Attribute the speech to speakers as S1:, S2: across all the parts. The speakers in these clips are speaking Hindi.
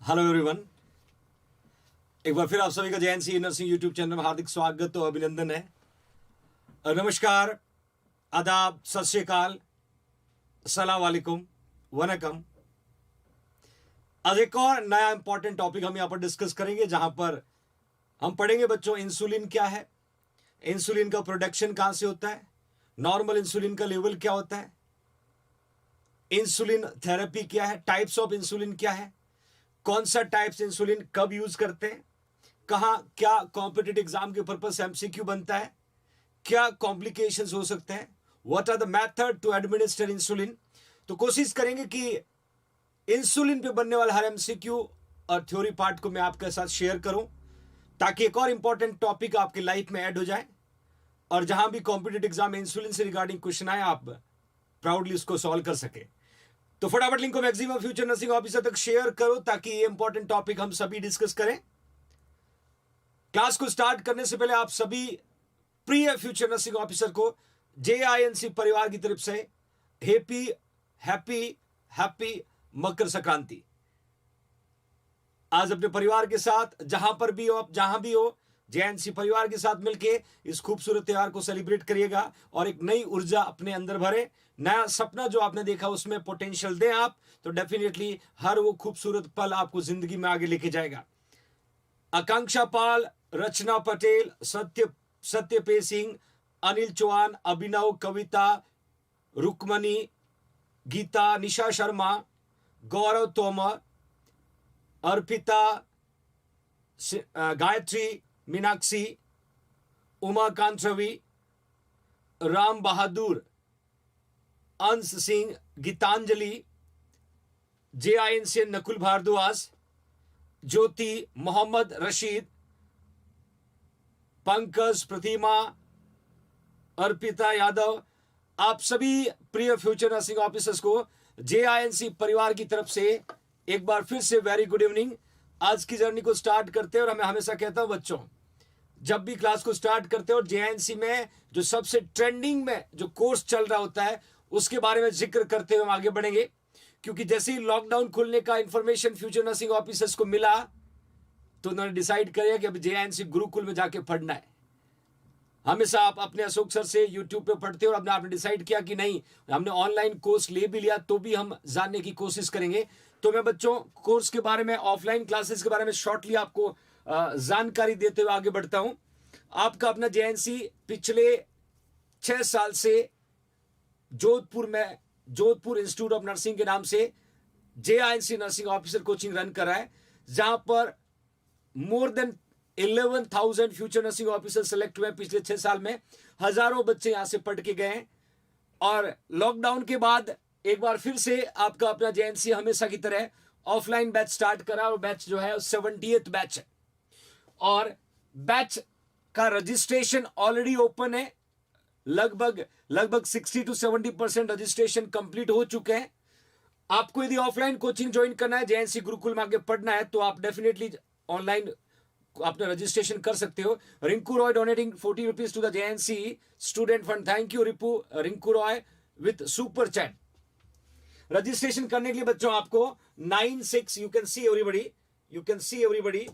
S1: हेलो एवरीवन, एक बार फिर आप सभी का जेएनसी नर्सिंग यूट्यूब चैनल में हार्दिक स्वागत और अभिनंदन है। नमस्कार, आदाब, सत श्री अकाल, अस्सलाम वालेकुम, वनकम। आज एक और नया इंपॉर्टेंट टॉपिक हम यहां पर डिस्कस करेंगे, जहां पर हम पढ़ेंगे बच्चों इंसुलिन क्या है, इंसुलिन का प्रोडक्शन कहां से होता है, नॉर्मल इंसुलिन का लेवल क्या होता है, इंसुलिन थेरेपी क्या है, टाइप्स ऑफ इंसुलिन क्या है, कौन सा टाइप्स इंसुलिन कब यूज करते हैं, कहां क्या कॉम्पिटिटिव एग्जाम के पर्पज से एमसीक्यू बनता है, क्या कॉम्प्लिकेशंस हो सकते हैं, what are the method to administer insulin. तो कोशिश करेंगे कि इंसुलिन पे बनने वाला हर एमसीक्यू और थ्योरी पार्ट को मैं आपके साथ शेयर करूं, ताकि एक और इंपॉर्टेंट टॉपिक आपकी लाइफ में ऐड हो जाए और जहां भी कॉम्पिटिटिव एग्जाम में इंसुलिन से रिगार्डिंग क्वेश्चन आए आप प्राउडली उसको सॉल्व कर सके। तो फटाफट लिंक को मैक्सिमम फ्यूचर नर्सिंग ऑफिसर तक शेयर करो ताकि ये इंपॉर्टेंट टॉपिक हम सभी डिस्कस करें। क्लास को स्टार्ट करने से पहले आप सभी प्रिय फ्यूचर नर्सिंग ऑफिसर को जेआईएनसी परिवार की तरफ से happy happy happy Makar Sankranti. आज अपने परिवार के साथ जहां पर भी हो, आप जहां भी हो, जेएनसी परिवार के साथ मिलके इस खूबसूरत त्योहार को सेलिब्रेट करिएगा और एक नई ऊर्जा अपने अंदर भरे। नया सपना जो आपने देखा उसमें पोटेंशियल दें आप, तो डेफिनेटली हर वो खूबसूरत पल आपको जिंदगी में आगे लेके जाएगा। आकांक्षा पाल, रचना पटेल, सत्यपे सिंह, अनिल चौहान, अभिनव, कविता, रुक्मणी, गीता, निशा शर्मा, गौरव तोमर, अर्पिता, गायत्री, मीनाक्षी, उमाकांत रवि, राम बहादुर, अंश सिंह, गीतांजलि, जेआईएनसी नकुल भारद्वाज, ज्योति, मोहम्मद रशीद, पंकज, प्रतिमा, अर्पिता यादव, आप सभी प्रिय फ्यूचर नर्सिंग ऑफिसर्स को जेआईएनसी परिवार की तरफ से एक बार फिर से वेरी गुड इवनिंग। आज की जर्नी को स्टार्ट करते हैं और मैं हमेशा कहता हूं बच्चों, जब भी क्लास को स्टार्ट करते हो और जेएनसी में जो सबसे ट्रेंडिंग में जो कोर्स चल रहा होता है उसके बारे में जिक्र करते हुए हम आगे बढ़ेंगे, क्योंकि जैसे ही लॉकडाउन खुलने का इंफॉर्मेशन फ्यूचर नर्सिंग ऑफिसर्स को मिला तो उन्होंने डिसाइड किया कि अब जेएनसी गुरुकुल में जाके पढ़ना है। हमेशा आप अपने अशोक सर से यूट्यूब पे पढ़ते हो और आपने डिसाइड किया कि नहीं, हमने ऑनलाइन कोर्स ले भी लिया तो भी हम जानने की कोशिश करेंगे। तो मैं बच्चों कोर्स के बारे में, ऑफलाइन क्लासेस के बारे में शॉर्टली आपको जानकारी देते हुए आगे बढ़ता हूं। आपका अपना जेएनसी पिछले 6 साल से जोधपुर इंस्टीट्यूट ऑफ नर्सिंग के नाम से जेआईएनसी नर्सिंग ऑफिसर कोचिंग रन कर रहा है, जहां पर more than 11,000 future nursing officer select हुए पिछले 6 साल में। हजारों बच्चे यहां से पढ़ के गए और लॉकडाउन के बाद एक बार फिर से आपका अपना जेएनसी हमेशा की तरह ऑफलाइन बैच स्टार्ट करा और बैच जो है 70th बैच है और बैच का रजिस्ट्रेशन ऑलरेडी ओपन है। लगभग 60 to 70% रजिस्ट्रेशन कंप्लीट हो चुके हैं। आपको यदि ऑफलाइन कोचिंग ज्वाइन करना है, जेएनसी गुरुकुल में आगे पढ़ना है, तो आप डेफिनेटली ऑनलाइन अपना रजिस्ट्रेशन कर सकते हो। Rinku Roy donating 40 rupees to the JNC student fund. Thank you Rinku Roy with super chat. Registration करने के लिए बच्चों आपको 96, यू कैन सी एवरीबडी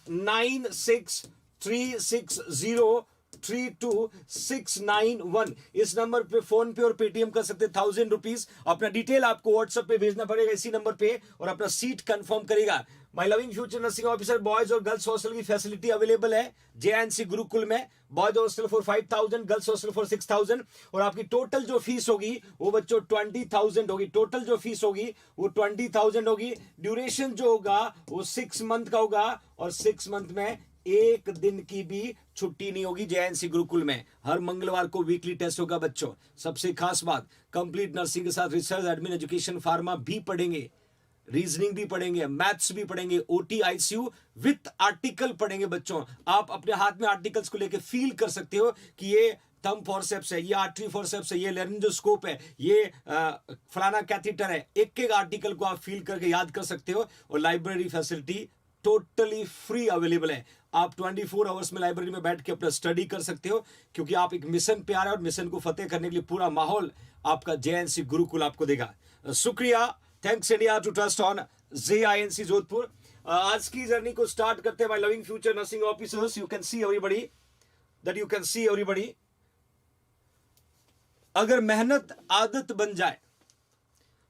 S1: 9636032691 इस नंबर पे फोन पे और पेटीएम कर सकते 1000 रुपीज। अपना डिटेल आपको व्हाट्सएप पे भेजना पड़ेगा इसी नंबर पे और अपना सीट कंफर्म करेगा। My loving future nursing officer boys और गर्ल्स हॉस्टल की फैसिलिटी अवेलेबल है जेएनसी गुरुकुल में। Boys hostel for 5000, girls hostel for 6000 और आपकी टोटल जो फीस होगी वो बच्चों 20,000 होगी। टोटल जो फीस होगी वो 20,000 होगी। ड्यूरेशन जो होगा वो 6 मंथ का होगा और 6 मंथ में एक दिन की भी छुट्टी नहीं होगी। जेएनसी गुरुकुल में हर मंगलवार को वीकली टेस्ट होगा बच्चों। सबसे खास बात, कंप्लीट नर्सिंग के साथ रिसर्च, एडमिन, एजुकेशन, फार्मा भी पढ़ेंगे, रीजनिंग भी पढ़ेंगे, मैथ्स भी पढ़ेंगे, ओटी आईसीयू विथ आर्टिकल पढ़ेंगे बच्चों। आप अपने हाथ में आर्टिकल्स को लेकर फील कर सकते हो कि ये थंब फॉरसेप्स है, ये आर्टरी फॉरसेप्स है, ये लेरिंजोस्कोप है, ये फलाना कैथेटर है। एक एक आर्टिकल को आप फील करके याद कर सकते हो और library facility totally free available है। आप 24 आवर्स में लाइब्रेरी में बैठ के अपना स्टडी कर सकते हो, क्योंकि आप एक मिशन पे आ रहे हो और मिशन को फतेह करने के लिए पूरा माहौल आपका जेएनसी गुरुकुल आपको देगा। शुक्रिया, thanks India to trust on JINC Jodhpur. आज की जर्नी को स्टार्ट करते हैं my loving future nursing officers. You can see everybody अगर मेहनत आदत बन जाए,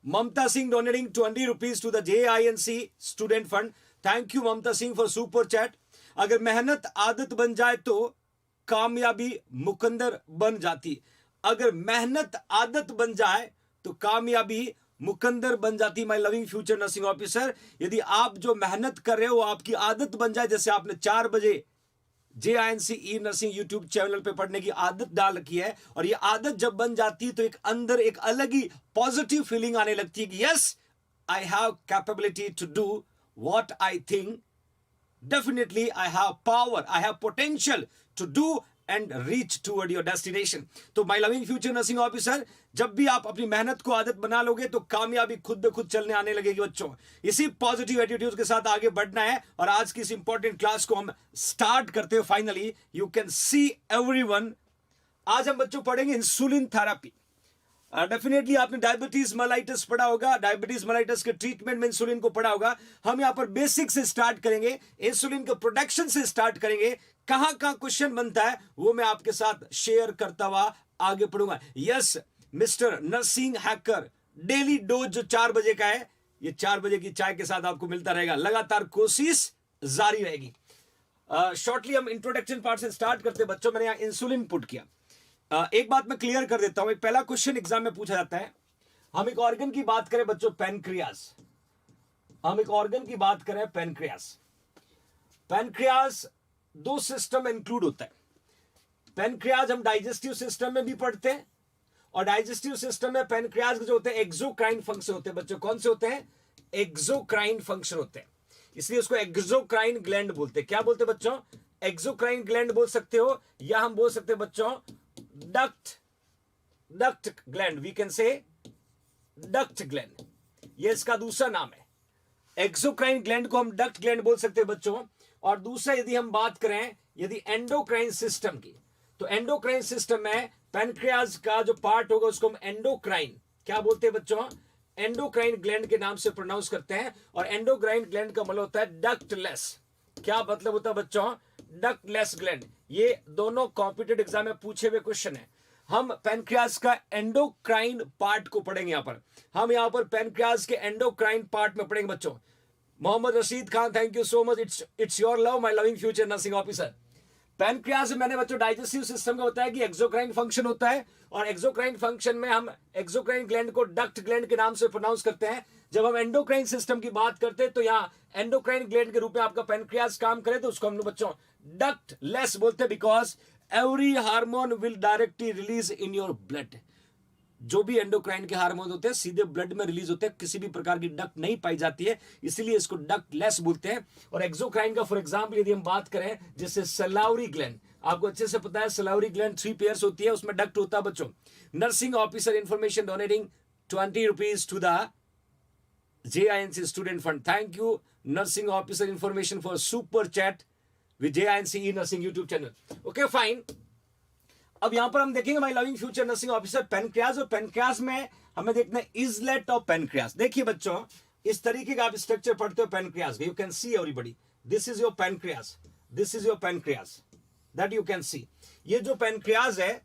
S1: Mamta Singh donating 20 rupees to the JINC student fund. Thank you Mamta Singh for super chat. अगर मेहनत आदत बन जाए तो कामयाबी मुकद्दर बन जाती। अगर मेहनत आदत बन जाए तो कामयाबी मुकद्दर बन जाती। My loving future nursing officer, यदि आप जो मेहनत कर रहे हो आपकी आदत बन जाए, जैसे आपने 4 बजे JINC E nursing YouTube channel पे पढ़ने की आदत डाल रखी है, और ये आदत जब बन जाती है तो एक अंदर एक अलग ही पॉजिटिव फीलिंग आने लगती है कि yes I have capability to do what I think, definitely I have power, I have potential to do and reach toward your destination। तो my loving future nursing officer, जब भी आप अपनी मेहनत को आदत बना लोगे तो कामयाबी खुद ब खुद चलने आने लगेगी बच्चों। इसी पॉजिटिव एटीट्यूड के साथ आगे बढ़ना है और आज की इस इंपॉर्टेंट क्लास को हम स्टार्ट करते हैं। Finally you can see everyone, आज हम बच्चों पढ़ेंगे इंसुलिन थेरेपी। डेफिनेटली आपने डायबिटीज मेलाइटिस पढ़ा होगा, डायबिटीज मेलाइटिस के ट्रीटमेंट में इंसुलिन को पढ़ा होगा। हम यहां पर बेसिक से स्टार्ट करेंगे, इंसुलिन के प्रोडक्शन से स्टार्ट करेंगे। कहां कहां क्वेश्चन बनता है वो मैं आपके साथ शेयर करता हुआ आगे पढ़ूंगा। Yes mister nursing hacker, daily dose जो 4 बजे का है, ये 4 बजे की चाय के साथ आपको मिलता रहेगा। लगातार कोशिश जारी रहेगी। शॉर्टली हम इंट्रोडक्शन पार्ट से स्टार्ट करते बच्चों। मैंने यहां इंसुलिन पुट किया। एक बात मैं क्लियर कर देता हूं, एक पहला क्वेश्चन एग्जाम में पूछा जाता है। हम एक ऑर्गन की बात करें बच्चों, पैनक्रियाज। हम एक ऑर्गन की बात करें पैनक्रियाज। पैनक्रियाज 2 सिस्टम में इंक्लूड होता है। पैनक्रियाज हम डाइजेस्टिव सिस्टम में भी पढ़ते हैं, और डाइजेस्टिव सिस्टम में पैनक्रियाज जो होते हैं एक्सोक्राइन फंक्शन होते हैं बच्चों। कौन से होते हैं? एक्सोक्राइन फंक्शन होते हैं, इसलिए उसको एक्सोक्राइन ग्लैंड बोलते हैं। क्या बोलते हैं बच्चों? एक्सोक्राइन ग्लैंड बोल सकते हो, या हम बोल सकते हैं बच्चों duct gland. We can say duct gland, ये इसका दूसरा नाम है। एक्सोक्राइन ग्लैंड को हम डक्ट ग्लैंड बोल सकते हैं बच्चों। और दूसरा यदि हम बात करें यदि एंडोक्राइन सिस्टम की, तो एंडोक्राइन सिस्टम में पैनक्रियाज का जो पार्ट होगा उसको हम एंडोक्राइन क्या बोलते हैं बच्चों? एंडोक्राइन ग्लैंड के नाम से प्रोनाउंस करते हैं। और एंडोक्राइन ग्लैंड का मतलब होता है डक्टलेस। क्या मतलब होता है बच्चों? Ductless gland. ये दोनों कॉम्पिटेटिव एग्जाम में पूछे हुए क्वेश्चन है। हम पैनक्रियाज का एंडोक्राइन पार्ट को पढ़ेंगे। हम यहां पर पैनक्रियाज के एंडोक्राइन पार्ट में पढ़ेंगे बच्चों। Mohammad Rashid Khan, thank you so much. It's your love my loving future nursing officer. Pancreas में मैंने बच्चों डाइजेस्टिव सिस्टम का बताया कि एक्सोक्राइन फंक्शन होता है, और एक्सोक्राइन फंक्शन में हम एक्सोक्राइन ग्लैंड को डक्ट ग्लैंड के नाम से प्रोनाउंस करते हैं। जब हम एंडोक्राइन सिस्टम की बात करते हैं तो यहाँ एंडोक्राइन ग्लैंड के रूप में आपका पैनक्रियाज काम करे तो उसको हम बच्चों डक्ट लेस बोलते हैं, because every hormone will directly release in your blood. जो भी एंडोक्राइन के हार्मोन होते हैं सीधे ब्लड में रिलीज होते हैं, किसी भी प्रकार की डक्ट नहीं पाई जाती है, इसीलिए इसको डक्ट लेस बोलते हैं। और एक्सोक्राइन का फॉर एग्जांपल यदि हम बात करें जैसे सलावरी ग्लैंड, आपको अच्छे से पता है सलावरी ग्लैंड 3 पेयर्स होती है, उसमें डक्ट होता है बच्चों। Nursing officer information donating 20 rupees to the JINC student fund. Thank you nursing officer information for super chat with JINC E nursing YouTube channel. Okay fine. अब यहां पर हम देखेंगे my loving future nursing officer pancreas, और पैनक्रियाज में हमें देखना है इजलेट ऑफ पैनक्रियाज। देखिए बच्चों इस तरीके का आप स्ट्रक्चर पढ़ते हो pancreas. You can C everybody, this is your pancreas, this is your pancreas, that you can सी। ये जो पैनक्रियाज है,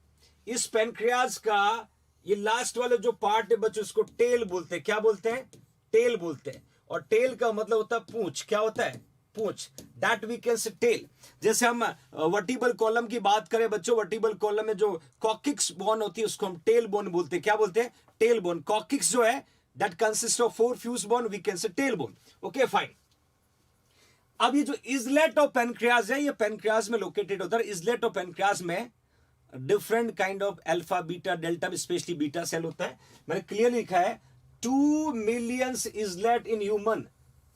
S1: इस पैनक्रियाज का ये लास्ट वाला जो पार्ट है बच्चों इसको टेल बोलते हैं। क्या बोलते हैं? टेल बोलते हैं। और टेल का मतलब होता है पूंछ। क्या होता है? पूंछ। That we can say tail. जैसे हम वर्टिबल कॉलम की बात करें बच्चों, वर्टिबल कॉलम में जो कॉकिक्स बोन होती है उसको हम टेल बोन बोलते हैं। क्या बोलते हैं? Tail bone. कॉकिक्स जो है that consist of 4 fuse bone, we can say tail bone. Okay fine. अब ये जो इजलेट ऑफ पैनक्रियाज है ये पैनक्रियाज में लोकेटेड होता है। इजलेट ऑफ पैनक्रियाज में different kind of alpha beta delta specially beta cell होता है। मैंने क्लियर लिखा है 2 million islet in human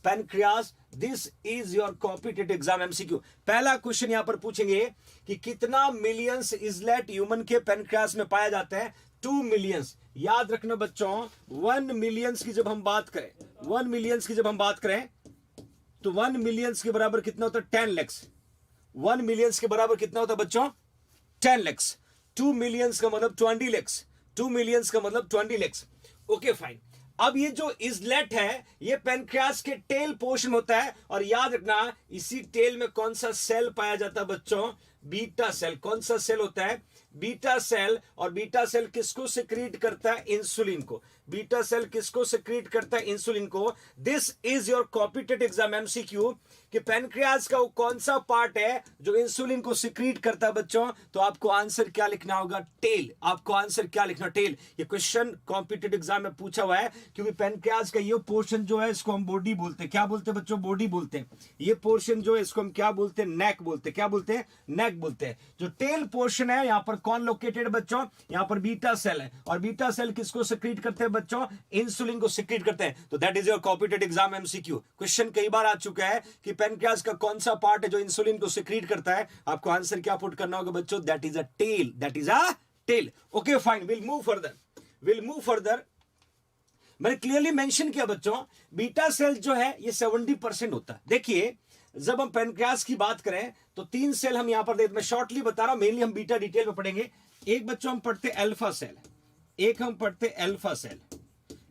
S1: pancreas। This is your competitive exam MCQ। पहला क्वेश्चन यहां पर पूछेंगे कि कितना मिलियंस इजलेट ह्यूमन के पैनक्रियाज में पाया जाता है? 2 मिलियंस। याद रखना बच्चों 1 मिलियंस की जब हम बात करें, 1 मिलियंस की जब हम बात करें तो 1 मिलियंस के बराबर कितना होता है? 10 lakhs। 1 मिलियंस के बराबर कितना होता है बच्चों? 10 lakhs। 2 मिलियंस का मतलब 20 lakhs। 2 मिलियंस का मतलब 20 lakhs। Okay fine. अब ये जो इजलेट है ये पेनक्रियास के टेल पोर्शन होता है, और याद रखना इसी टेल में कौन सा सेल पाया जाता है बच्चों, बीटा सेल। कौन सा सेल होता है, बीटा सेल। और बीटा सेल किसको सिक्रीट करता है, इंसुलिन को। बीटा सेल किसको सिक्रीट करता है, इंसुलिन को। This is your competitive exam MCQ कि पेनक्रियास का वो कौन सा पार्ट है जो इंसुलिन को सिक्रीट करता है बच्चों। तो आपको आंसर क्या लिखना होगा, टेल। आपको आंसर क्या लिखना, टेल। ये क्वेश्चन कॉम्पिटेटिव एग्जाम में पूछा हुआ है, क्योंकि पेनक्रियास का ये पोर्शन जो है इसको हम बॉडी बोलते हैं। क्या बोलते हैं बच्चों, बॉडी बोलते हैं। ये पोर्शन जो है इसको हम क्या बोलते हैं, नेक बोलते हैं। क्या बोलते हैं, नेक बोलते हैं। जो टेल पोर्शन है यहां पर कौन लोकेटेड बच्चों, यहां पर बीटा सेल है। और बीटा सेल किसको सिक्रीट करते हैं बच्चों, इंसुलिन को सिक्रीट करते हैं। तो that is your competitive exam MCQ. Question कई बार आ चुका है कि पेनक्रियास का कौन सा पार्ट है जो इंसुलिन को सिक्रीट करता है। आपको आंसर क्या पुट करना होगा बच्चों, that is a tail. That is a tail. Okay fine, will move further. मैंने क्लियरली मेंशन किया बच्चों, बीटा सेल जो है ये 70% होता है। देखिए जब हम पेनक्रियास की बात करें तो 3 सेल हम यहां पर मैं शॉर्टली बता रहा हूं, मेनली हम बीटा डिटेल में पढ़ेंगे। एक बच्चों हम पढ़ते अल्फा सेल, एक हम पढ़ते अल्फा सेल।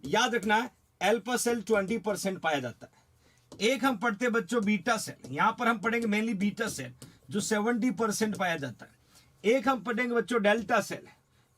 S1: याद रखना अल्फा सेल 20% पाया जाता है। एक हम पढ़ते बच्चों बीटा सेल, यहां पर हम पढ़ेंगे मेनली बीटा सेल जो 70% पाया जाता है। एक हम पढ़ेंगे बच्चों डेल्टा सेल,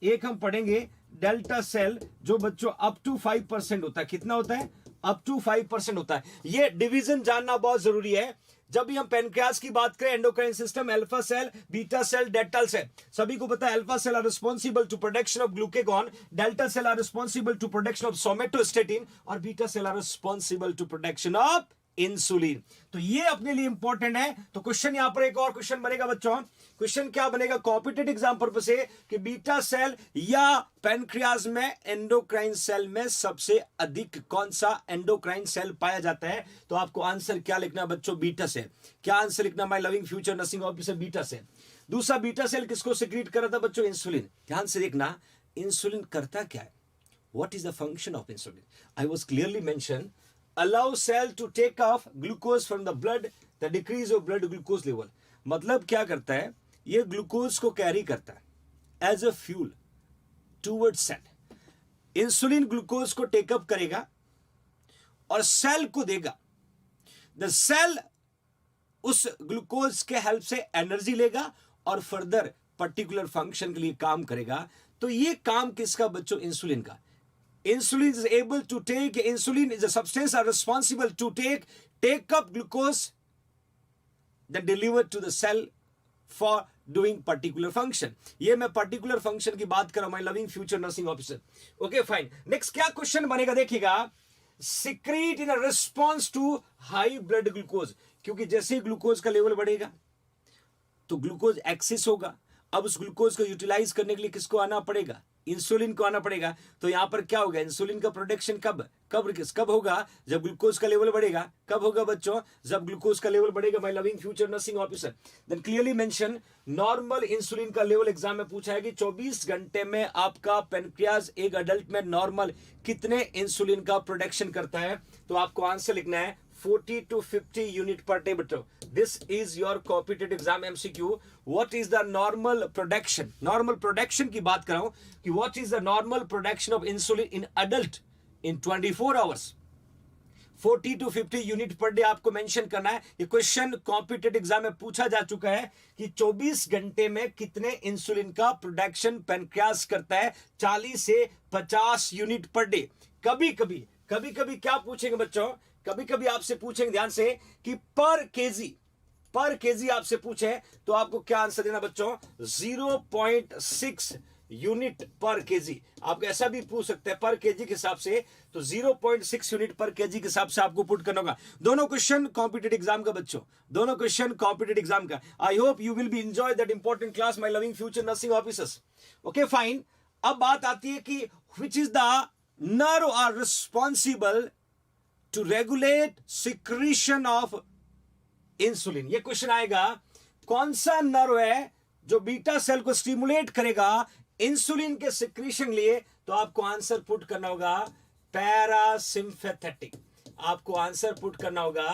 S1: एक हम पढ़ेंगे डेल्टा सेल जो बच्चों अप टू 5% होता है। कितना होता है, अप टू 5% होता है। ये डिवीजन जानना बहुत जरूरी है। जब भी हम पेनक्रियास की बात करें, endocrine system, alpha cell, beta cell, delta cell, सभी को पता है alpha cell are responsible to production of glucagon, delta cell are responsible to production of somatostatin, और beta cell are responsible to production of insulin. तो ये अपने लिए इंपॉर्टेंट है। तो क्वेश्चन यहां पर एक और क्वेश्चन बनेगा बच्चों। क्वेश्चन क्या बनेगा कॉम्पिटेटिव एग्जाम पर्पस से कि बीटा सेल या पेनक्रियास में एंडोक्राइन सेल में सबसे अधिक कौन सा एंडोक्राइन सेल पाया जाता है। तो आपको आंसर क्या लिखना बच्चों, बीटा सेल। क्या आंसर लिखना, my loving future nursing officer, beta cell. दूसरा बीटा सेल किसको सिक्रीट कर रहा था बच्चों, इंसुलिन। ध्यान से देखना इंसुलिन करता क्या है, what is the function of insulin. I was clearly mention allow cell to take off glucose from the blood, the decrease of blood glucose level। मतलब क्या करता है, ये ग्लूकोज को कैरी करता है as a fuel toward cell. Insulin glucose को टेकअप करेगा और सेल को देगा। द सेल उस ग्लूकोज के हेल्प से एनर्जी लेगा और फर्दर पर्टिकुलर फंक्शन के लिए काम करेगा। तो ये काम किसका बच्चों, इंसुलिन का। Insulin is able to take, insulin is a substance are responsible to take up glucose then deliver to the cell for doing particular function। ये मैं particular function की बात कर रहा हूं, my loving future nursing officer। Okay fine, next क्या क्वेश्चन बनेगा देखिएगा, secrete in a response to high blood glucose। क्योंकि जैसे ही ग्लूकोज का लेवल बढ़ेगा तो ग्लूकोज एक्सेस होगा। अब उस ग्लूकोज को यूटिलाइज करने के लिए किसको आना पड़ेगा, इंसुलिन को आना पड़ेगा। तो यहां पर क्या होगा, इंसुलिन का प्रोडक्शन कब होगा, जब ग्लूकोज का लेवल बढ़ेगा। कब होगा बच्चों, जब ग्लूकोज का लेवल बढ़ेगा। My loving future nursing officer, then clearly mention normal insulin का लेवल एग्जाम में पूछा है कि 24 घंटे में आपका पेनक्रियास एक अडल्ट में नॉर्मल कितने इंसुलिन का प्रोडक्शन करता है। तो आपको आंसर लिखना है 40 to 50 unit per day बच्चों। This is your competitive exam MCQ। What is the normal production? Normal production की बात कर रहा हूं कि what is the normal production of insulin in adult in 24 hours? 40 to 50 unit per day आपको मेंशन करना है। ये क्वेश्चन कॉम्पिटेटिव एग्जाम में पूछा जा चुका है कि 24 घंटे में कितने इंसुलिन का प्रोडक्शन पेनक्रियास करता है, 40 से 50 यूनिट पर डे। कभी कभी क्या पूछेंगे बच्चों, कभी कभी आपसे पूछेंगे ध्यान से कि पर केजी आपसे पूछे तो आपको क्या आंसर देना बच्चों, 0.6 यूनिट पर केजी। आप ऐसा भी पूछ सकते हैं पर केजी के हिसाब से, तो 0.6 यूनिट पर केजी के हिसाब से आपको पुट करना होगा। दोनों क्वेश्चन कॉम्पिटेटिव एग्जाम का बच्चों, दोनों क्वेश्चन कॉम्पिटेटिव एग्जाम का। I hope you will be enjoy that important class, my loving future nursing officers. Okay fine, अब बात आती है कि which is the nerve are responsible to regulate secretion of insulin. ये क्वेश्चन आएगा, कौन सा नर्व है जो बीटा सेल को स्टिमुलेट करेगा इंसुलिन के सिक्रीशन लिए। तो आपको आंसर पुट करना होगा पैरासिम्पैथेटिक। आपको आंसर पुट करना होगा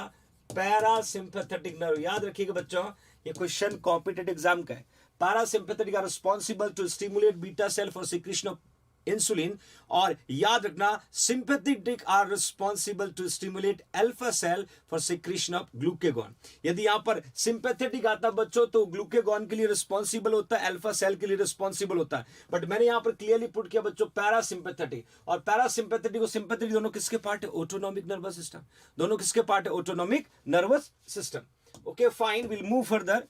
S1: पैरासिम्पैथेटिक नर्व। याद रखिएगा बच्चों, ये क्वेश्चन कॉम्पिटेटिव एग्जाम का है। Parasympathetic are responsible to stimulate beta cell for secretion of insulin. और याद रखना sympathetic are responsible to stimulate alpha cell for secretion of glucagon. यदि यहां पर सिंपैथेटिक आता बच्चों तो ग्लूकेगॉन के लिए रिस्पॉन्सिबल होता है, अल्फा सेल के लिए रिस्पॉन्सिबल होता है। बट मैंने यहां पर क्लियरली पुट किया बच्चों पैरासिंपैथेटिक। और पैरासिंपैथेटिक और सिंपैथेटिक दोनों किसके पार्ट है? Autonomic nervous system. दोनों किसके पार्ट है? Autonomic nervous system. Okay fine, will move further.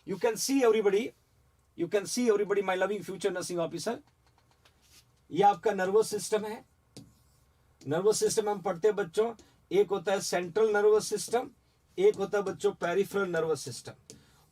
S1: You can see everybody my loving future nursing officer. ये आपका नर्वस सिस्टम है। नर्वस सिस्टम हम पढ़ते हैं बच्चों, एक होता है सेंट्रल नर्वस सिस्टम, एक होता है बच्चों peripheral nervous system.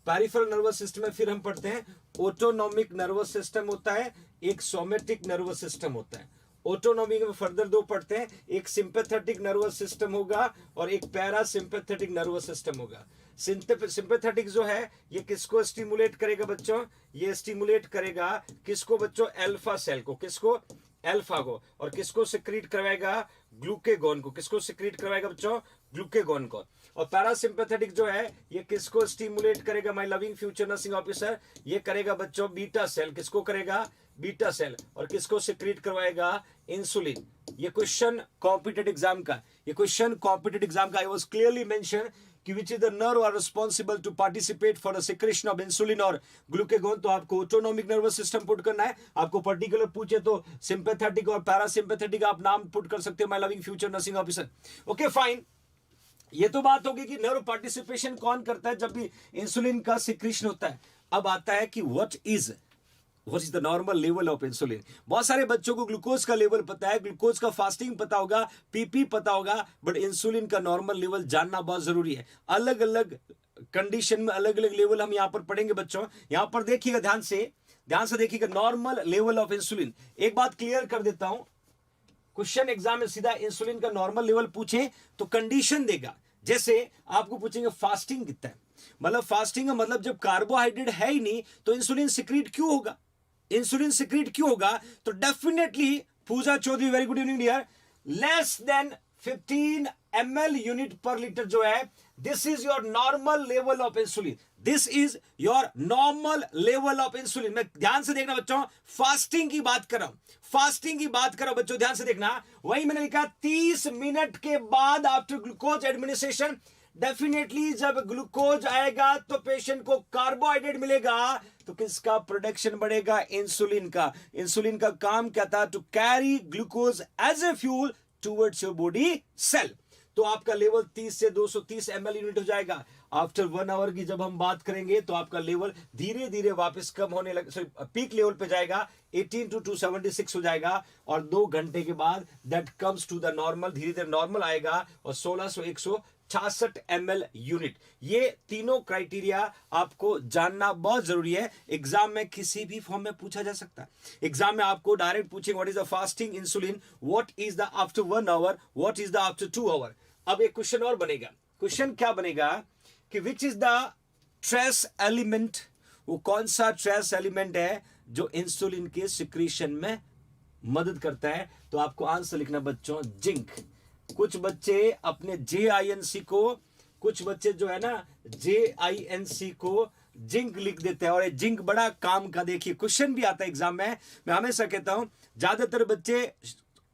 S1: Peripheral nervous system में फिर हम पढ़ते हैं ऑटोनॉमिक नर्वस सिस्टम होता है, एक सोमेटिक नर्वस सिस्टम होता है। ऑटोनॉमिक में फर्दर दो पढ़ते हैं, एक सिंपैथेटिक नर्वस सिस्टम होगा और एक पैरासिम्पैथेटिक नर्वस सिस्टम होगा। सिंपैथेटिक जो है ये किसको स्टिमुलेट करेगा बच्चों? ये स्टिमुलेट करेगा किसको बच्चों? अल्फा सेल को। किसको? अल्फा को। और किसको सिक्रीट करवाएगा? ग्लूकेगॉन को। किसको सिक्रीट करवाएगा बच्चों? ग्लूकेगॉन को। और पैरासिम्पैथेटिक जो है ये किसको स्टिमुलेट करेगा my loving future nursing officer? ये करेगा बच्चों बीटा सेल। किसको करेगा? Beta cell. और किसको सिक्रीट करवाएगा? इंसुलिन। ये क्वेश्चन कॉम्पिटेटिव एग्जाम का, ये क्वेश्चन कॉम्पिटेटिव एग्जाम का आई वाज क्लियरली मेंशन कि which is the nerve are responsible to participate for the secretion of insulin और ग्लूकेगॉन। तो आपको ऑटोनॉमिक नर्वस सिस्टम पुट करना है। आपको पर्टिकुलर पूछे तो सिंपैथेटिक और पैरासिम्पैथेटिक आप नाम पुट कर सकते हो my loving future nursing officer. Okay fine, ये तो बात होगी कि नर्व पार्टिसिपेशन कौन करता है जब भी इंसुलिन का सिक्रीशन होता है। अब आता है कि what is the normal level of insulin. बहुत सारे बच्चों को ग्लूकोज का लेवल पता है, ग्लूकोज का फास्टिंग पता होगा, पीपी पता होगा, बट इंसुलिन का नॉर्मल लेवल जानना बहुत जरूरी है। अलग अलग कंडीशन में अलग अलग लेवल हम यहां पर पढ़ेंगे बच्चों। यहां पर देखिएगा ध्यान से देखिएगा नॉर्मल लेवल ऑफ इंसुलिन। एक बात क्लियर कर देता हूं, क्वेश्चन एग्जाम में सीधा इंसुलिन का नॉर्मल लेवल पूछे तो कंडीशन देगा। जैसे आपको पूछेंगे फास्टिंग कितना है, मतलब फास्टिंग का मतलब जब कार्बोहाइड्रेट है ही नहीं तो इंसुलिन सिक्रीट क्यों होगा? इंसुलिन सिक्रीट क्यों होगा? तो definitely Pooja Chaudhary, very good evening dear, less than 15 ml unit per litre जो है, this is your normal level of insulin. This is your normal level of insulin. मैं ध्यान से देखना बच्चों, फास्टिंग की बात कर रहा हूं, फास्टिंग की बात करो बच्चों, ध्यान से देखना। वही मैंने लिखा 30 मिनट के बाद आफ्टर ग्लूकोज एडमिनिस्ट्रेशन। डेफिनेटली जब ग्लूकोज आएगा तो पेशेंट को कार्बोहाइड्रेट मिलेगा तो किसका प्रोडक्शन बढ़ेगा? इंसुलिन का। इंसुलिन का काम क्या था? To carry glucose as a fuel towards your body cell. तो आपका लेवल 30 से 230 ml यूनिट हो जाएगा। आफ्टर 1 आवर की जब हम बात करेंगे तो आपका लेवल धीरे धीरे वापस कम होने लग, पीक लेवल पे जाएगा, 18 to 276 हो जाएगा। और 2 घंटे के बाद that comes to the normal, धीरे धीरे नॉर्मल आएगा और 1666 ml यूनिट। ये तीनों क्राइटेरिया आपको जानना बहुत जरूरी है। एग्जाम में किसी भी फॉर्म में पूछा जा सकता है। एग्जाम में आपको डायरेक्ट पूछेंगे what is the fasting insulin, what is the after 1 hour, what is the after 2 hour. अब एक क्वेश्चन और बनेगा। क्वेश्चन क्या बनेगा कि which is the trace element, वो कौन सा ट्रेस एलिमेंट है जो इंसुलिन के सिक्रीशन में मदद करता है? तो आपको आंसर लिखना बच्चों जिंक। कुछ बच्चे अपने JINC को, कुछ बच्चे जो है ना JINC को जिंक लिख देते हैं और ये जिंक बड़ा काम का। देखिए क्वेश्चन भी आता है एग्जाम में, मैं हमेशा कहता हूं ज्यादातर बच्चे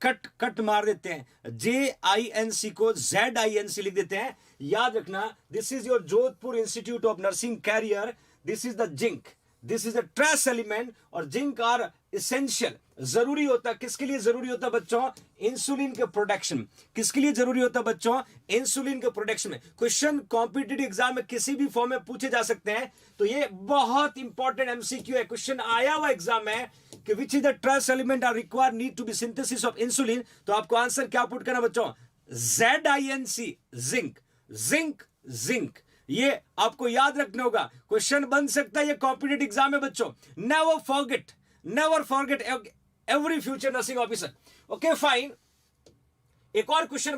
S1: कट मार देते हैं, JINC को ZINC लिख देते हैं। याद रखना, this is your Jodhpur institute of nursing career, this is the zinc, this is the trace element. और जिंक आर इसेंशियल, जरूरी होता है। किसके लिए जरूरी होता है बच्चों? इंसुलिन के प्रोडक्शन। किसके लिए जरूरी होता है बच्चों? इंसुलिन के प्रोडक्शन में। क्वेश्चन कॉम्पिटिटिव एग्जाम में किसी भी फॉर्म में पूछे जा सकते हैं, तो ये बहुत इंपॉर्टेंट MCQ है। क्वेश्चन आया हुआ एग्जाम में कि which is the trace element are required need to be synthesis of insulin. तो आपको आंसर क्या पुट करना बच्चों? ZINC, zinc, zinc, zinc. ये आपको याद रखना होगा। क्वेश्चन बन सकता है ये कॉम्पिटिटिव एग्जाम में बच्चों। Never forget every future nursing officer. Okay fine, एक और क्वेश्चन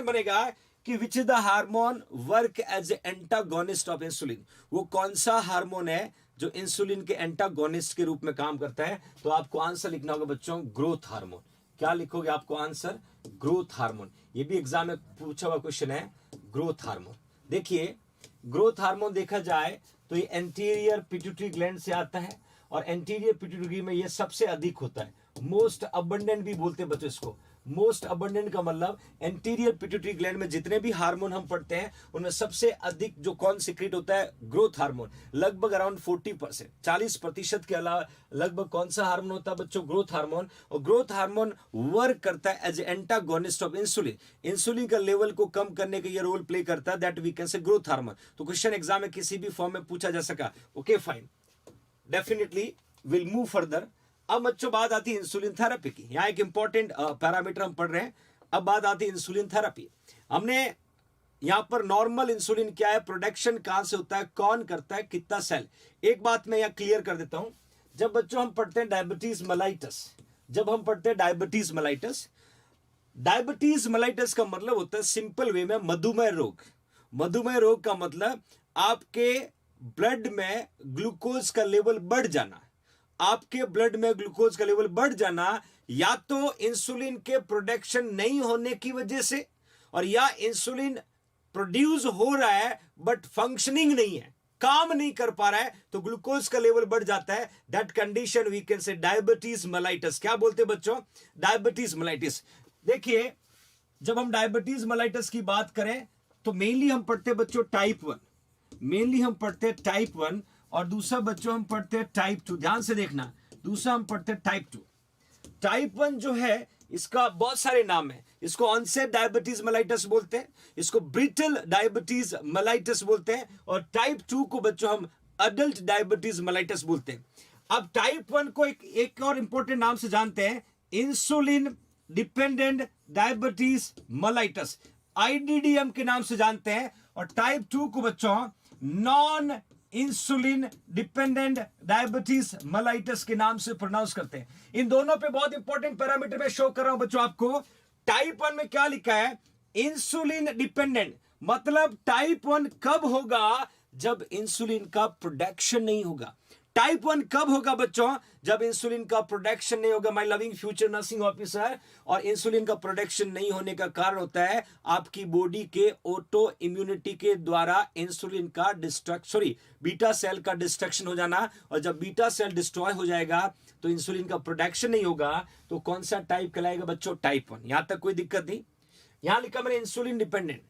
S1: बनेगा कि which is the hormone work as a antagonist of insulin. वो कौन सा हार्मोन है जो इंसुलिन के एंटागोनिस्ट के रूप में काम करता है? तो आपको आंसर लिखना होगा बच्चों ग्रोथ हार्मोन। क्या लिखोगे आपको आंसर? Growth hormone. ये भी एग्जाम में पूछा हुआ क्वेश्चन है, ग्रोथ हार्मोन। देखिए ग्रोथ हार्मोन देखा जाए तो ये एंटीरियर पिट्यूटरी ग्लैंड से आता है और एंटीरियर पिट्यूटरी में ये सबसे अधिक होता है। मोस्ट अबंडेंट भी बोलते हैं बच्चों इसको। मोस्ट अबंडेंट का मतलब एंटीरियर पिट्यूटरी ग्लैंड में जितने भी हार्मोन हम पढ़ते हैं उनमें सबसे अधिक जो कौन सीक्रेट होता है, ग्रोथ हार्मोन, लगभग अराउंड 40%, 40% के अलावा लगभग कौन सा हार्मोन होता है बच्चों, ग्रोथ हार्मोन। और ग्रोथ हार्मोन वर्क करता है as antagonist of insulin. Insulin का लेवल को कम करने का ये रोल प्ले करता है, that we can say growth hormone. तो क्वेश्चन एग्जाम में किसी भी फॉर्म में पूछा जा सका। Okay fine, definitely will move further. अब बच्चों बात आती है इंसुलिन थेरेपी की। यहां एक इंपॉर्टेंट पैरामीटर हम पढ़ रहे हैं। अब बात आती है इंसुलिन थेरेपी। हमने यहां पर नॉर्मल इंसुलिन क्या है, प्रोडक्शन कहां से होता है, कौन करता है, कितना सेल। एक बात मैं यहां क्लियर कर देता हूं, जब बच्चों हम पढ़ते हैं डायबिटीज मेलाइटस, जब हम पढ़ते हैं डायबिटीज मेलाइटस, डायबिटीज मेलाइटस का मतलब होता है सिंपल वे में मधुमेह रोग। मधुमेह रोग का मतलब आपके ब्लड में ग्लूकोज का लेवल बढ़ जाना। आपके ब्लड में ग्लूकोज का लेवल बढ़ जाना या तो इंसुलिन के प्रोडक्शन नहीं होने की वजह से, और या इंसुलिन प्रोड्यूस हो रहा है बट फंक्शनिंग नहीं है, काम नहीं कर पा रहा है, तो ग्लूकोज का लेवल बढ़ जाता है। That condition we can say diabetes mellitus. क्या बोलते हैं बच्चों, डायबिटीज मेलाइटिस। देखिए जब हम डायबिटीज मेलाइटस की बात करें तो मेनली हम पढ़ते हैं बच्चों टाइप 1, मेनली हम पढ़ते हैं टाइप 1, और दूसरा बच्चों हम पढ़ते हैं टाइप 2। ध्यान से देखना, दूसरा हम पढ़ते हैं टाइप 2। टाइप 1 जो है इसका बहुत सारे नाम है। इसको ऑनसेट डायबिटीज मेलाइटस बोलते हैं, इसको ब्रिटल डायबिटीज मेलाइटस बोलते हैं, और टाइप 2 को बच्चों हम अडल्ट डायबिटीज मेलाइटस बोलते हैं। अब टाइप 1 को एक और इंपॉर्टेंट नाम से जानते हैं, insulin dependent diabetes mellitus, IDDM के नाम से जानते हैं। और टाइप 2 को बच्चों non insulin dependent diabetes mellitus के नाम से प्रोनाउंस करते हैं। इन दोनों पे बहुत इंपॉर्टेंट पैरामीटर में शो कर रहा हूं बच्चों आपको। टाइप 1 में क्या लिखा है, इंसुलिन डिपेंडेंट, मतलब टाइप 1 कब होगा, जब इंसुलिन का प्रोडक्शन नहीं होगा। टाइप 1 कब होगा बच्चों, जब इंसुलिन का प्रोडक्शन नहीं होगा। My loving future nursing officer, और इंसुलिन का प्रोडक्शन नहीं होने का कारण होता है आपकी बॉडी के ऑटो इम्यूनिटी के द्वारा इंसुलिन का बीटा सेल का डिस्ट्रक्शन हो जाना। और जब बीटा सेल डिस्ट्रॉय हो जाएगा तो इंसुलिन का प्रोडक्शन नहीं होगा, तो कौन सा टाइप कहलाएगा बच्चों, टाइप 1। यहां तक कोई दिक्कत नहीं। यहां लिखा मैंने इंसुलिन डिपेंडेंट।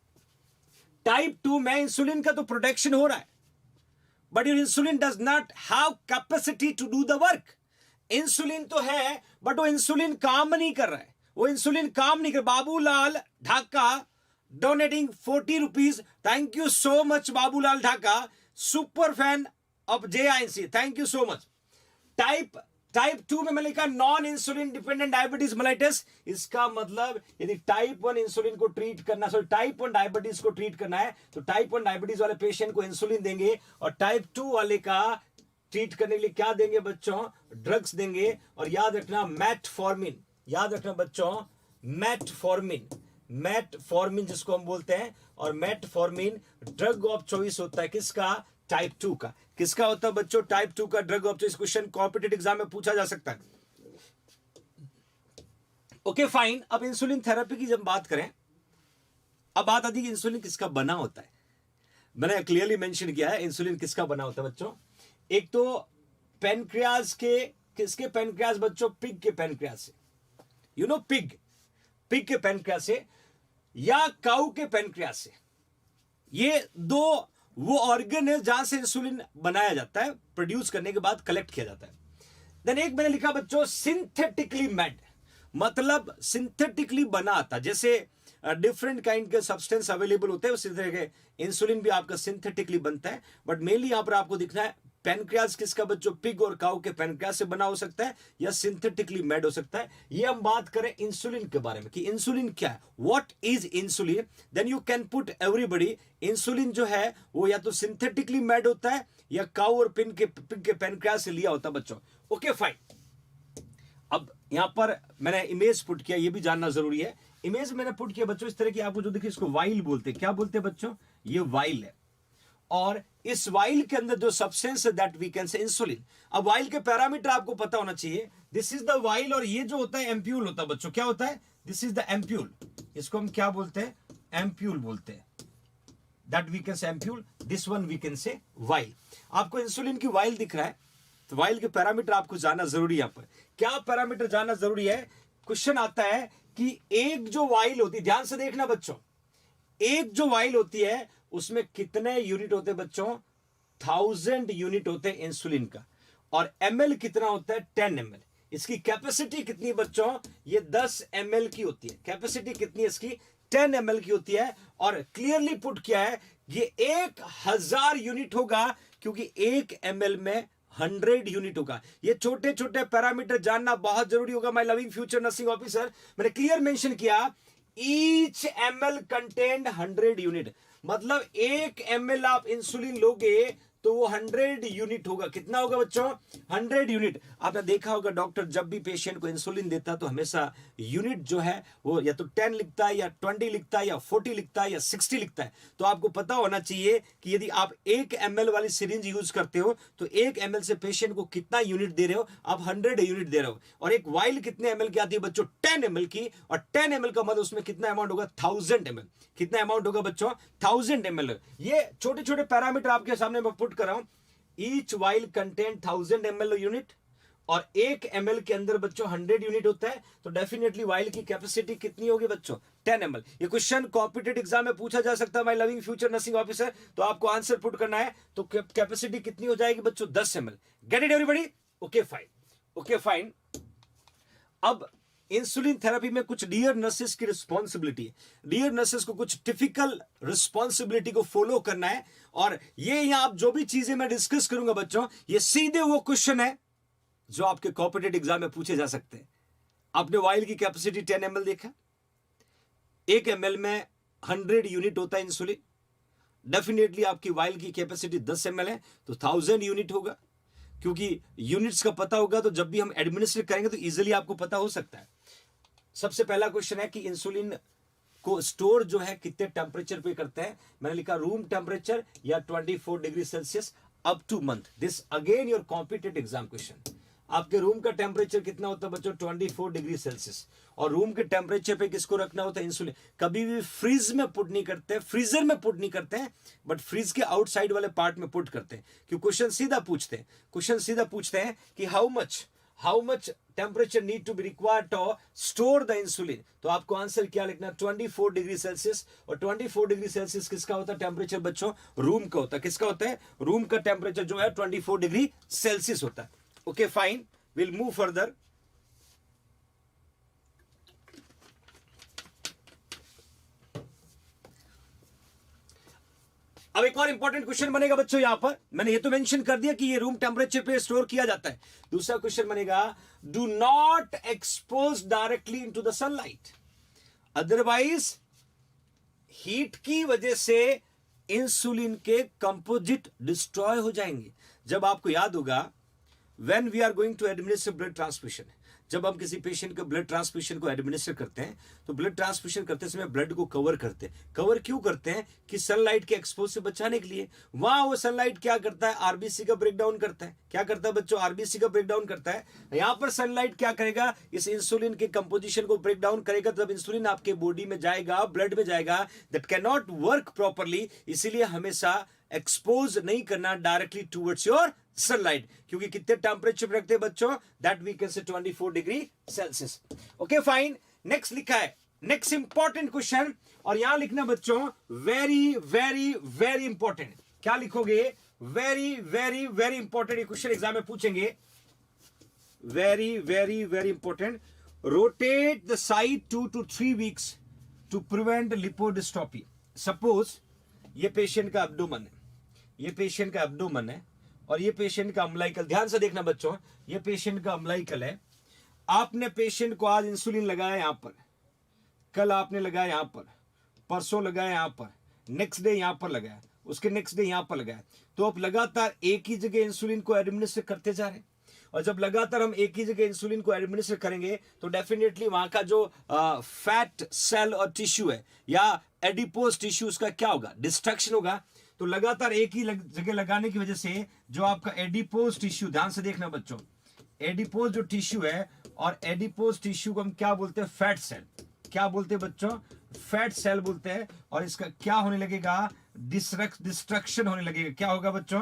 S1: टाइप 2 में इंसुलिन का तो प्रोडक्शन हो रहा है, but your insulin does not have capacity to do the work। Insulin तो है बट वो इंसुलिन काम नहीं कर रहा है, वो इंसुलिन काम नहीं कर। Babulal Dhaka donating 40 rupees, thank you so much Babulal Dhaka, super fan of JINC, thank you so much. Type 2 में मैंने लिखा non insulin dependent diabetes mellitus. इसका मतलब यदि टाइप 1 इंसुलिन को ट्रीट करना, टाइप 1 डायबिटीज को ट्रीट करना है तो टाइप 1 डायबिटीज वाले पेशेंट को इंसुलिन देंगे, और टाइप 2 वाले का ट्रीट करने के लिए क्या देंगे बच्चों, ड्रग्स देंगे। और याद रखना मेटफॉर्मिन, याद रखना बच्चों मेटफॉर्मिन, मेटफॉर्मिन जिसको हम बोलते हैं। और मेटफॉर्मिन ड्रग ऑफ चॉइस होता है किसका, टाइप 2 का। किसका होता है बच्चों, टाइप 2 का drug of choice. Question competitive exam में पूछा जा सकता है। Okay fine. अब इंसुलिन थेरेपी की जब बात करें, अब बात आती है कि इंसुलिन किसका बना होता है। मैंने क्लियरली मेंशन किया है इंसुलिन किसका बना होता है बच्चों। एक तो पेनक्रियाज के, किसके पेनक्रियाज बच्चों, पिग के पेनक्रियाज से, यू नो पिग के पेनक्रियाज से, या काऊ के पेनक्रियाज से। ये दो वो ऑर्गन है जहां से इंसुलिन बनाया जाता है, प्रोड्यूस करने के बाद कलेक्ट किया जाता है। देन एक मैंने लिखा बच्चों सिंथेटिकली मेड, मतलब सिंथेटिकली बना आता, जैसे डिफरेंट काइंड के सब्सटेंस अवेलेबल होते हैं उसी तरह के इंसुलिन भी आपका सिंथेटिकली बनता है। बट मेनली यहां पर आपको दिखना है पेनक्रियाज किसका बच्चों, पिग और काऊ के पेनक्रियाज से बना हो सकता है या सिंथेटिकली मेड हो सकता है। ये हम बात करें इंसुलिन के बारे में कि इंसुलिन क्या है, what is insulin, then you can put everybody. Insulin जो है वो या तो सिंथेटिकली मेड होता है या काऊ और पिग के पेनक्रियाज से लिया होता है बच्चों। Okay fine. अब यहां पर मैंने इमेज पुट किया, ये भी जानना जरूरी है। इमेज मैंने पुट किया बच्चों इस तरह की, आपको जो देखिए इसको वाइल बोलते हैं। क्या बोलते हैं बच्चों, ये वाइल है, और इस वाइल के अंदर जो सब्सटेंस है that we can say insulin. अब वाइल के पैरामीटर आपको पता होना चाहिए। दिस इज द वाइल, और ये जो होता है एम्प्यूल होता है बच्चों। क्या होता है, दिस इज द एम्प्यूल, इसको हम क्या बोलते हैं, एम्प्यूल बोलते हैं। That we can say ampoule, this one we can say vial. आपको इंसुलिन की वाइल दिख रहा है, तो वाइल के पैरामीटर आपको जानना जरूरी है। यहाँ पर क्या पैरामीटर जानना जरूरी है? क्वेश्चन आता है कि एक जो वाइल होती है, ध्यान से देखना बच्चों, एक जो वाइल होती है उसमें कितने यूनिट होते हैं बच्चों? 1000 यूनिट होते हैं इंसुलिन का। और एमएल कितना होता है? 10 ml। इसकी कैपेसिटी कितनी बच्चों? ये 10 ml की होती है। कैपेसिटी कितनी है इसकी? 10 ml की होती है। और क्लियरली पुट किया है, ये 1000 यूनिट होगा, क्योंकि 1 ml में 100 यूनिट होगा। ये छोटे छोटे पैरामीटर जानना बहुत जरूरी होगा my loving future nursing officer. मैंने क्लियर मेंशन किया, ईच ml कंटेन्ड 100 यूनिट, मतलब 1 ml आप इंसुलिन लोगे तो वो 100 यूनिट होगा। कितना होगा बच्चों? 100 यूनिट। आपने देखा होगा डॉक्टर जब भी पेशेंट को इंसुलिन देता है तो हमेशा यूनिट जो है वो या तो 10 लिखता है, या 20 लिखता है, या 40 लिखता है, या 60 लिखता है। तो आपको पता होना चाहिए कि यदि आप 1 ml वाली सिरिंज यूज करते हो तो 1 ml से पेशेंट को कितना यूनिट दे रहे हो? आप 100 यूनिट दे रहे हो। और एक वाइल कितने ml की आती है बच्चों? 10 ml की। और 10 ml का मतलब उसमें कितना अमाउंट होगा? 1000 ml। कितना अमाउंट होगा बच्चों? 1000 ml। ये छोटे छोटे पैरामीटर आपके सामने मैं पुट कर रहा हूं। Each while contain 1000 ml unit, और 1 ml के अंदर बच्चों 100 यूनिट होता है। तो डेफिनेटली वाइल की कैपेसिटी कितनी होगी बच्चों? 10 ml। ये क्वेश्चन कॉम्पिटेटिव एग्जाम में पूछा जा सकता है my loving future nursing officer. तो आपको आंसर पुट करना है, तो कैपेसिटी कितनी हो जाएगी बच्चों? 10 ml। Get it everybody? Okay fine, okay fine. अब इंसुलिन थेरेपी में कुछ डियर नर्सेस की रिस्पॉन्सिबिलिटी है। डियर नर्सेस को कुछ टिपिकल रिस्पॉन्सिबिलिटी को फॉलो करना है। और ये यहां आप जो भी चीजें मैं डिस्कस करूंगा बच्चों, ये सीधे वो क्वेश्चन है जो आपके कॉम्पिटेटिव एग्जाम में पूछे जा सकते हैं। आपने वाइल की कैपेसिटी 10 ml देखा, 1 ml में 100 यूनिट होता है इंसुलिन। डेफिनेटली आपकी वाइल की कैपेसिटी 10 ml है, तो 1000 यूनिट होगा। क्योंकि यूनिट्स का पता होगा तो जब भी हम एडमिनिस्ट्रेट करेंगे तो इजीली आपको पता हो सकता है। सबसे पहला क्वेश्चन है कि इंसुलिन को स्टोर जो है कितने टेम्परेचर पे करते हैं? मैंने लिखा रूम टेम्परेचर या 24 degree Celsius up two month. This again your competitive exam question. आपके रूम का टेम्परेचर कितना होता है बच्चों? 24 डिग्री सेल्सियस। और रूम के टेम्परेचर पे किसको रखना होता है? इंसुलिन। कभी भी फ्रीज में पुट नहीं करते, फ्रीजर में पुट नहीं करते हैं, बट फ्रीज के आउटसाइड वाले पार्ट में पुट करते हैं। क्योंकि क्वेश्चन सीधा पूछते हैं कि how much temperature need to be required to store the insulin. तो आपको आंसर क्या लिखना? 24 डिग्री सेल्सियस। और 24 डिग्री सेल्सियस किसका होता है टेम्परेचर बच्चों? रूम का होता है। किसका होता है? रूम का टेम्परेचर जो है 24 डिग्री सेल्सियस होता है। Okay fine, will move further. अब एक और इंपॉर्टेंट क्वेश्चन बनेगा बच्चों, यहां पर मैंने ये तो मेंशन कर दिया कि ये रूम टेम्परेचर पे स्टोर किया जाता है। दूसरा क्वेश्चन बनेगा, do not expose directly into the sunlight, otherwise heat की वजह से इंसुलिन के कंपोजिट डिस्ट्रॉय हो जाएंगे। जब आपको याद होगा, when we are going to administer blood transfusion, जब हम किसी पेशेंट को ब्लड ट्रांसफ्यूजन को एडमिनिस्टर करते हैं तो ब्लड ट्रांसफ्यूजन करते समय ब्लड को कवर करते हैं। कवर क्यों करते हैं? कि सनलाइट के एक्सपोज से बचाने के लिए। वहां वो सनलाइट क्या करता है? आरबीसी का ब्रेकडाउन करता है। क्या करता है बच्चों? आरबीसी का ब्रेकडाउन करता है। यहां पर सनलाइट क्या करेगा? इस इंसुलिन के कंपोजिशन को ब्रेक डाउन करेगा। तब इंसुलिन आपके बॉडी में जाएगा, ब्लड में जाएगा, that can not work properly. इसीलिए हमेशा एक्सपोज नहीं करना डायरेक्टली टूवर्ड्स योर सनलाइट। क्योंकि कितने टेम्परेचर रखते हैं बच्चों? That we can say 24 degree Celsius. Okay fine. Next लिखा है, नेक्स्ट इंपॉर्टेंट क्वेश्चन, और यहां लिखना बच्चों वेरी वेरी वेरी इंपॉर्टेंट। क्या लिखोगे? Very very very important. ये क्वेश्चन एग्जाम में पूछेंगे। Very very very important. Rotate the side 2 to 3 weeks to prevent lipodystrophy. Suppose ये पेशेंट का एब्डोमेन है, ये पेशेंट का एब्डोमेन है, और ये पेशेंट का अम्लाइकल। ध्यान से देखना बच्चों, ये पेशेंट का अम्लाइकल है। आपने पेशेंट को आज इंसुलिन लगाया यहां पर, कल आपने लगाया यहां पर, परसों लगाया यहां पर, नेक्स्ट डे यहां पर लगाया, उसके नेक्स्ट डे यहां पर लगाया। तो आप लगातार एक ही जगह इंसुलिन को एडमिनिस्टर करते जा रहे हैं। और जब लगातार हम एक ही जगह इंसुलिन को एडमिनिस्टर करेंगे तो डेफिनेटली वहां का जो फैट सेल और टिश्यू है या एडिपोज टिश्यू, उसका क्या होगा? डिस्ट्रक्शन होगा। तो लगातार एक ही जगह लगाने की वजह से जो आपका एडिपोज टिश्यू, ध्यान से देखना बच्चों, एडिपोज जो टिश्यू है, और एडिपोज टिश्यू को हम क्या बोलते हैं? Fat cell. क्या बोलते हैं बच्चों? फैट सेल बोलते हैं। और इसका क्या होने लगेगा? डिस्ट्रक्शन होने लगेगा। क्या होगा बच्चों?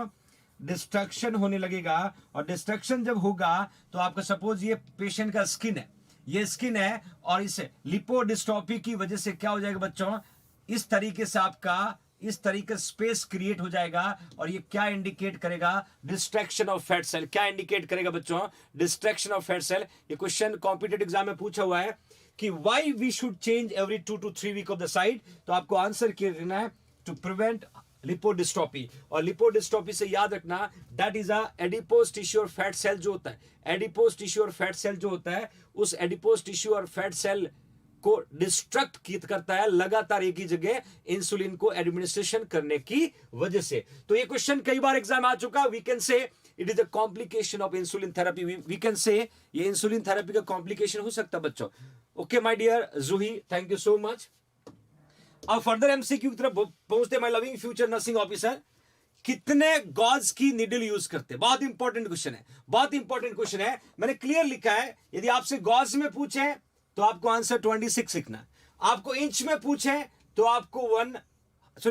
S1: डिस्ट्रक्शन होने लगेगा, और डिस्ट्रक्शन जब होगा तो आपका सपोज ये पेशेंट का स्किन है, ये स्किन है, और इस लिपोडिस्ट्रोफी की वजह से क्या हो जाएगा बच्चों, इस तरीके से आपका इस तरीके स्पेस क्रिएट हो जाएगा, और ये क्या इंडिकेट करेगा, डिस्ट्रैक्शन ऑफ फैट सेल। क्या इंडिकेट करेगा बच्चों, डिस्ट्रैक्शन ऑफ फैट सेल। ये क्वेश्चन कॉम्पिटिटिव एग्जाम में पूछा हुआ है कि why we should change every 2 to 3 week of the side. तो आपको आंसर क्या देना है, टू प्रिवेंट लिपोडिस्ट्रोफी। और लिपोडिस्ट्रोफी से याद रखना, that is a adipose tissue और फैट सेल जो होता है, एडिपोज टिश्यू और फैट सेल जो होता है, उस एडिपोज टिश्यू और फैट सेल को डिस्ट्रक्ट करता है लगातार एक ही जगह इंसुलिन को एडमिनिस्ट्रेशन करने की वजह से। तो ये क्वेश्चन कई बार एग्जाम आ चुका। We can say it is the complication of insulin therapy. We can say ये इंसुलिन थेरेपी का कॉम्प्लिकेशन हो सकता है बच्चों। Okay my dear Juhi, thank you so much. अब फर्दर एमसीक्यू की तरफ पहुंचते, my loving future nursing officer, कितने गॉज की निडल यूज करते? बहुत इंपॉर्टेंट क्वेश्चन है, बहुत इंपॉर्टेंट क्वेश्चन है। मैंने क्लियर लिखा है, यदि आपसे गॉज में पूछे तो आपको आंसर 26 लिखना, आपको इंच में पूछे तो आपको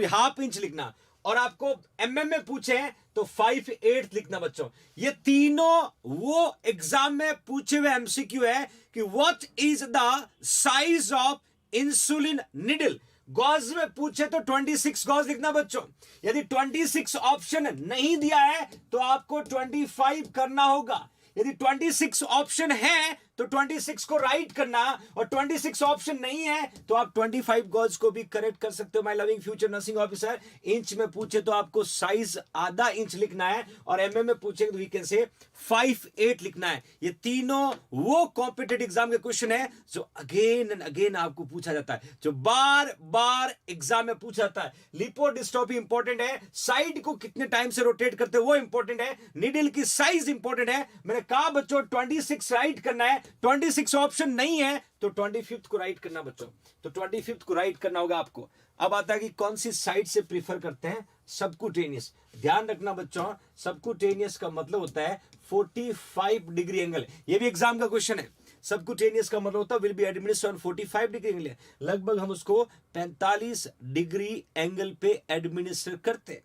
S1: हाफ इंच लिखना, और आपको एमएम में पूछे तो 5/8 लिखना बच्चों। ये तीनों वो एग्जाम में पूछे हुए एमसीक्यू है कि what is the size of insulin needle. Gauge में पूछे तो 26 गॉज लिखना बच्चों। यदि 26 ऑप्शन नहीं दिया है तो आपको 25 करना होगा। यदि 26 ऑप्शन है तो 26 को राइट करना, और 26 ऑप्शन नहीं है तो आप 25 गॉज को भी करेक्ट कर सकते हो my loving future nursing officer. Inch में पूछे तो आपको साइज आधा इंच लिखना है, और एमएम में पूछे तो वी कैन से 5/8 लिखना है। ये तीनों वो कॉम्पिटिटिव एग्जाम के क्वेश्चन है जो अगेन एंड अगेन आपको पूछा जाता है, जो बार बार एग्जाम में पूछा जाता है। लिपोडिस्ट्रोफी इंपॉर्टेंट है, साइड को कितने टाइम से रोटेट करते हैं वो इंपॉर्टेंट है, निडल की साइज इंपॉर्टेंट है। मैंने कहा बच्चों 26 राइट करना है, 26 ऑप्शन नहीं है तो 25 को राइट करना बच्चों, तो 25 को राइट करना होगा आपको। अब आता है कि कौन सी साइड से प्रीफर करते हैं, सबक्यूटेनियस। ध्यान रखना बच्चों, सबक्यूटेनियस का मतलब होता है 45 डिग्री एंगल। ये भी एग्जाम का क्वेश्चन है। सबक्यूटेनियस का मतलब होता है will be administered on 45 degree angle, लगभग हम उसको 45 डिग्री एंगल पे एडमिनिस्टर करते।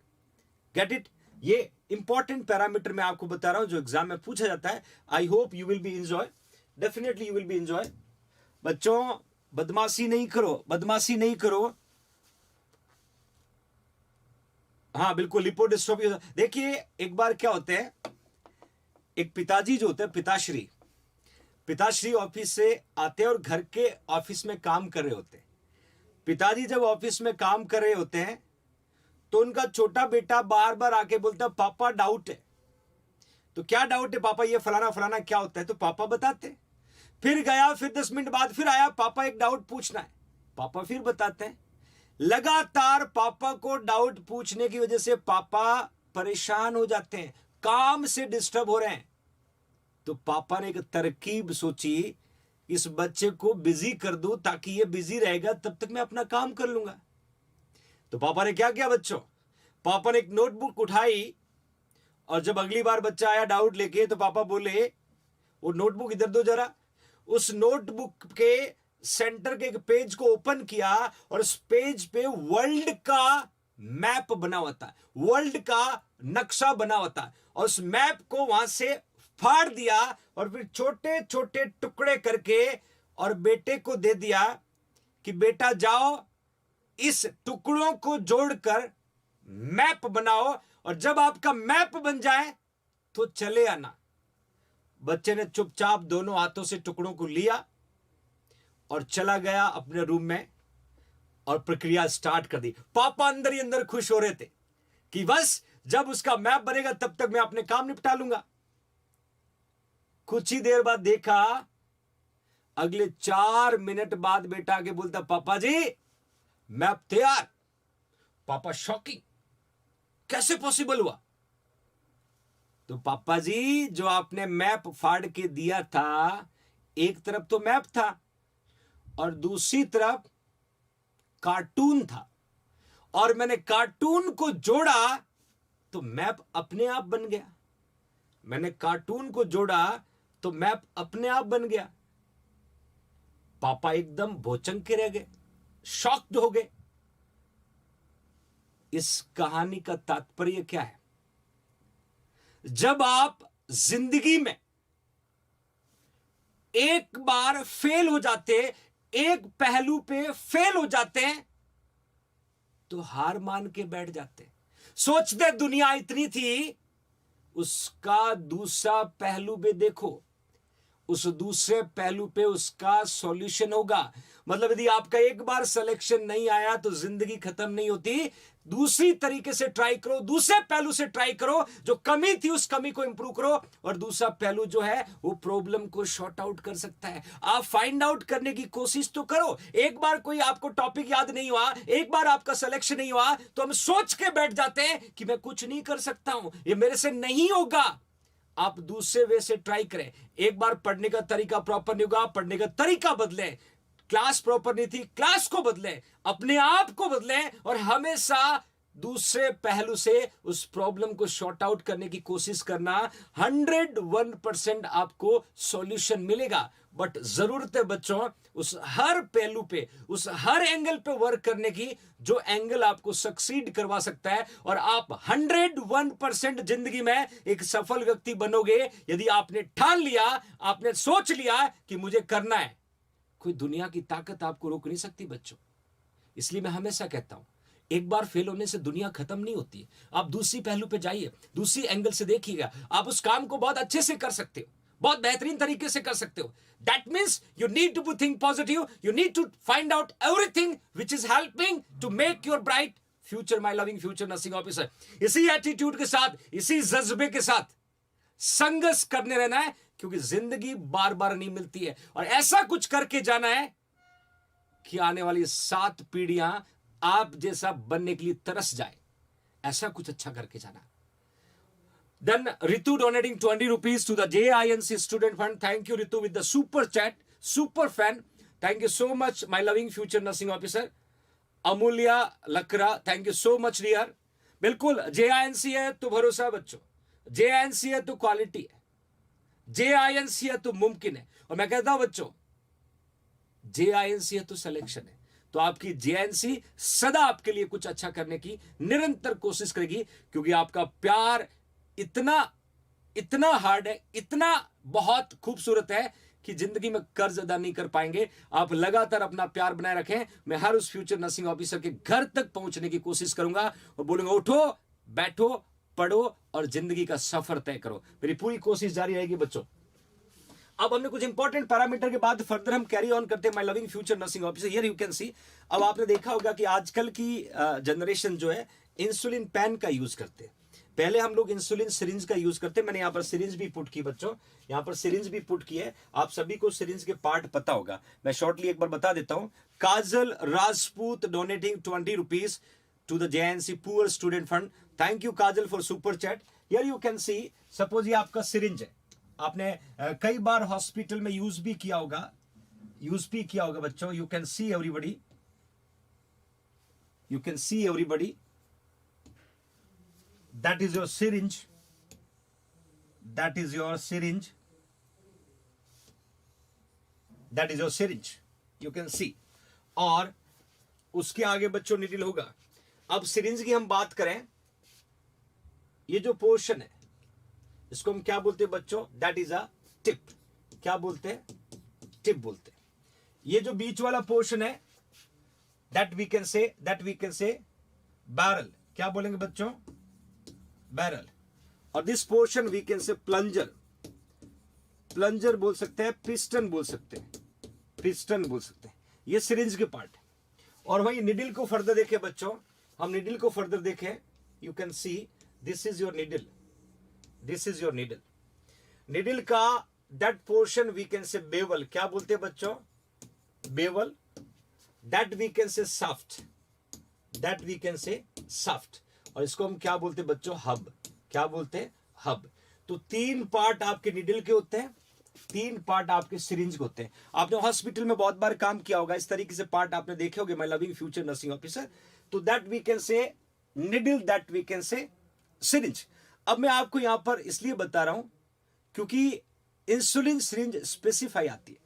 S1: Get it? ये इंपॉर्टेंट पैरामीटर मैं आपको बता रहा हूं जो एग्जाम में पूछा जाता है। आई hope you will be enjoy, definitely you will be enjoy. बच्चों बदमाशी नहीं करो, बदमाशी नहीं करो। हाँ बिल्कुल, लिपोडिस्ट्रोफी। देखिए एक बार क्या होता है, एक पिताजी जो होते हैं, पिताश्री ऑफिस से आते हैं और घर के ऑफिस में काम कर रहे होते हैं। पिताजी जब ऑफिस में काम कर रहे होते हैं तो उनका छोटा बेटा बार बार आके बोलता है पापा डाउट है। तो क्या डाउट है पापा, ये फलाना फलाना क्या होता है, तो पापा बताते। फिर गया, फिर 10 मिनट बाद फिर आया, पापा एक डाउट पूछना है, पापा फिर बताते हैं। लगातार पापा को डाउट पूछने की वजह से पापा परेशान हो जाते हैं, काम से डिस्टर्ब हो रहे हैं। तो पापा ने एक तरकीब सोची, इस बच्चे को बिजी कर दूं ताकि ये बिजी रहेगा, तब तक मैं अपना काम कर लूंगा। तो पापा ने क्या किया बच्चों, पापा ने एक नोटबुक उठाई, और जब अगली बार बच्चा आया डाउट लेके तो पापा बोले वो नोटबुक इधर दो जरा। उस नोटबुक के सेंटर के एक पेज को ओपन किया, और उस पेज पे वर्ल्ड का मैप बना हुआ था, वर्ल्ड का नक्शा बना हुआ था, और उस मैप को वहां से फाड़ दिया, और फिर छोटे छोटे टुकड़े करके और बेटे को दे दिया कि बेटा जाओ इस टुकड़ों को जोड़कर मैप बनाओ, और जब आपका मैप बन जाए तो चले आना। बच्चे ने चुपचाप दोनों हाथों से टुकड़ों को लिया और चला गया अपने रूम में, और प्रक्रिया स्टार्ट कर दी। पापा अंदर ही अंदर खुश हो रहे थे कि बस जब उसका मैप बनेगा तब तक मैं अपने काम निपटा लूंगा। कुछ ही देर बाद देखा, अगले 4 मिनट बाद बेटा आके बोलता पापा जी मैप तैयार। पापा शॉकिंग, कैसे पॉसिबल हुआ? तो पापा जी जो आपने मैप फाड़ के दिया था, एक तरफ तो मैप था और दूसरी तरफ कार्टून था, और मैंने कार्टून को जोड़ा तो मैप अपने आप बन गया। मैंने कार्टून को जोड़ा तो मैप अपने आप बन गया। पापा एकदम भौचक्के रह गए, शॉक्ड हो गए। इस कहानी का तात्पर्य क्या है? जब आप जिंदगी में एक बार फेल हो जाते, एक पहलू पे फेल हो जाते हैं, तो हार मान के बैठ जाते। सोचते दुनिया इतनी थी, उसका दूसरा पहलू भी देखो, उस दूसरे पहलू पे उसका सॉल्यूशन होगा। मतलब यदि आपका एक बार सिलेक्शन नहीं आया तो जिंदगी खत्म नहीं होती। दूसरी तरीके से ट्राई करो, दूसरे पहलू से ट्राई करो, जो कमी थी उस कमी को इंप्रूव करो, और दूसरा पहलू जो है वो प्रॉब्लम को शॉर्ट आउट कर सकता है। आप फाइंड आउट करने की कोशिश तो करो। एक बार कोई आपको टॉपिक याद नहीं हुआ, एक बार आपका सिलेक्शन नहीं हुआ, तो हम सोच के बैठ जाते हैं कि मैं कुछ नहीं कर सकता हूं, ये मेरे से नहीं होगा। आप दूसरे वे से ट्राई करें। एक बार पढ़ने का तरीका प्रॉपर नहीं होगा, पढ़ने का तरीका बदले। क्लास प्रॉपर नहीं थी, क्लास को बदले, अपने आप को बदले, और हमेशा दूसरे पहलू से उस प्रॉब्लम को शॉर्ट आउट करने की कोशिश करना। 101% आपको सॉल्यूशन मिलेगा। बट जरूरत है बच्चों उस हर पहलू पे, उस हर एंगल पे वर्क करने की, जो एंगल आपको सक्सीड करवा सकता है, और आप 101% जिंदगी में एक सफल व्यक्ति बनोगे यदि आपने ठान लिया, आपने सोच लिया कि मुझे करना है। कोई दुनिया की ताकत आपको रोक नहीं सकती बच्चों। इसलिए मैं हमेशा कहता हूं, एक बार फेल होने से दुनिया खत्म नहीं होती है। आप दूसरी पहलू पे जाइए, दूसरी एंगल से देखिएगा, आप उस काम को बहुत अच्छे से कर सकते हो, बहुत बेहतरीन तरीके से कर सकते हो। That means you need to think positive, you need to find out everything which is helping to make your bright future, my loving future nursing officer. इसी एटीट्यूड के साथ, इसी जज्बे के साथ संघर्ष करने रहना है, क्योंकि जिंदगी बार बार नहीं मिलती है, और ऐसा कुछ करके जाना है कि आने वाली 7 पीढ़ियां आप जैसा बनने के लिए तरस जाए। ऐसा कुछ अच्छा करके जाना। Then Ritu donating 20 rupees to the JINC Student Fund. Thank you Ritu with the super chat, super fan. Thank you so much my loving future nursing officer. Amulya Lakra, thank you so much dear. बिल्कुल JINC है तो भरोसा है बच्चों, JINC है तो क्वालिटी है, JINC है तो मुमकिन है। और मैं कहता हूं बच्चों, JINC है तो सिलेक्शन है। तो आपकी JINC सदा आपके लिए कुछ अच्छा करने की निरंतर कोशिश करेगी, क्योंकि आपका प्यार इतना हार्ड है, इतना बहुत खूबसूरत है कि जिंदगी में कर्ज अदा नहीं कर पाएंगे। आप लगातार अपना प्यार बनाए रखें। मैं हर उस फ्यूचर नर्सिंग ऑफिसर के घर तक पहुंचने की कोशिश करूंगा और बोलूंगा उठो, बैठो, पढ़ो और जिंदगी का सफर तय करो। मेरी पूरी कोशिश जारी रहेगी बच्चों। अब हमने कुछ इंपॉर्टेंट पैरामीटर के बाद फर्दर हम कैरी ऑन करते हैं my loving future nursing officer. Here you can सी, अब आपने देखा होगा कि आजकल की जनरेशन जो है इंसुलिन पेन का यूज करते हैं। पहले हम लोग इंसुलिन सिरिंज का यूज करते हैं। मैंने यहाँ पर सिरिंज भी पुट की बच्चों, यहाँ पर सिरिंज भी पुट की है। आप सभी को सिरिंज के पार्ट पता होगा, मैं शॉर्टली एक बार बता देता हूं। Kajal Rajput donating 20 rupees to the JINC poor student fund. Thank you Kajal for super chat. Here you can see, suppose ये आपका सिरिंज है, आपने कई बार हॉस्पिटल में यूज भी किया होगा बच्चों। You can see everybody, you can see everybody, that is your syringe, that is your syringe, that is your syringe, you can see। और उसके आगे बच्चों निडल होगा। अब सिरिंज की हम बात करें, ये जो पोर्शन है इसको हम क्या बोलते हैं बच्चों? That is a tip. क्या बोलते हैं? टिप बोलते हैं। ये जो बीच वाला पोर्शन है that we can say barrel। क्या बोलेंगे बच्चों? barrel। और this portion we can say plunger बोल सकते हैं, piston बोल सकते हैं। ये सिरिंज के पार्ट है। और वही निडल को फर्दर देखें बच्चों, हम निडल को फर्दर देखें, you can see this is your needle। Needle का that portion we can say bevel। क्या बोलते हैं बच्चों? bevel। that we can say shaft। और इसको हम क्या बोलते हैं बच्चों? हब। क्या बोलते हैं? हब। तो 3 पार्ट आपके निडल के होते हैं, 3 पार्ट आपके सिरिंज के होते हैं। आपने हॉस्पिटल में बहुत बार काम किया होगा, इस तरीके से पार्ट आपने देखे होंगे my loving future nursing officer. तो that we can say needle, that we can say syringe. अब मैं आपको यहां पर इसलिए बता रहा हूं क्योंकि इंसुलिन सिरिंज स्पेसिफाई आती है।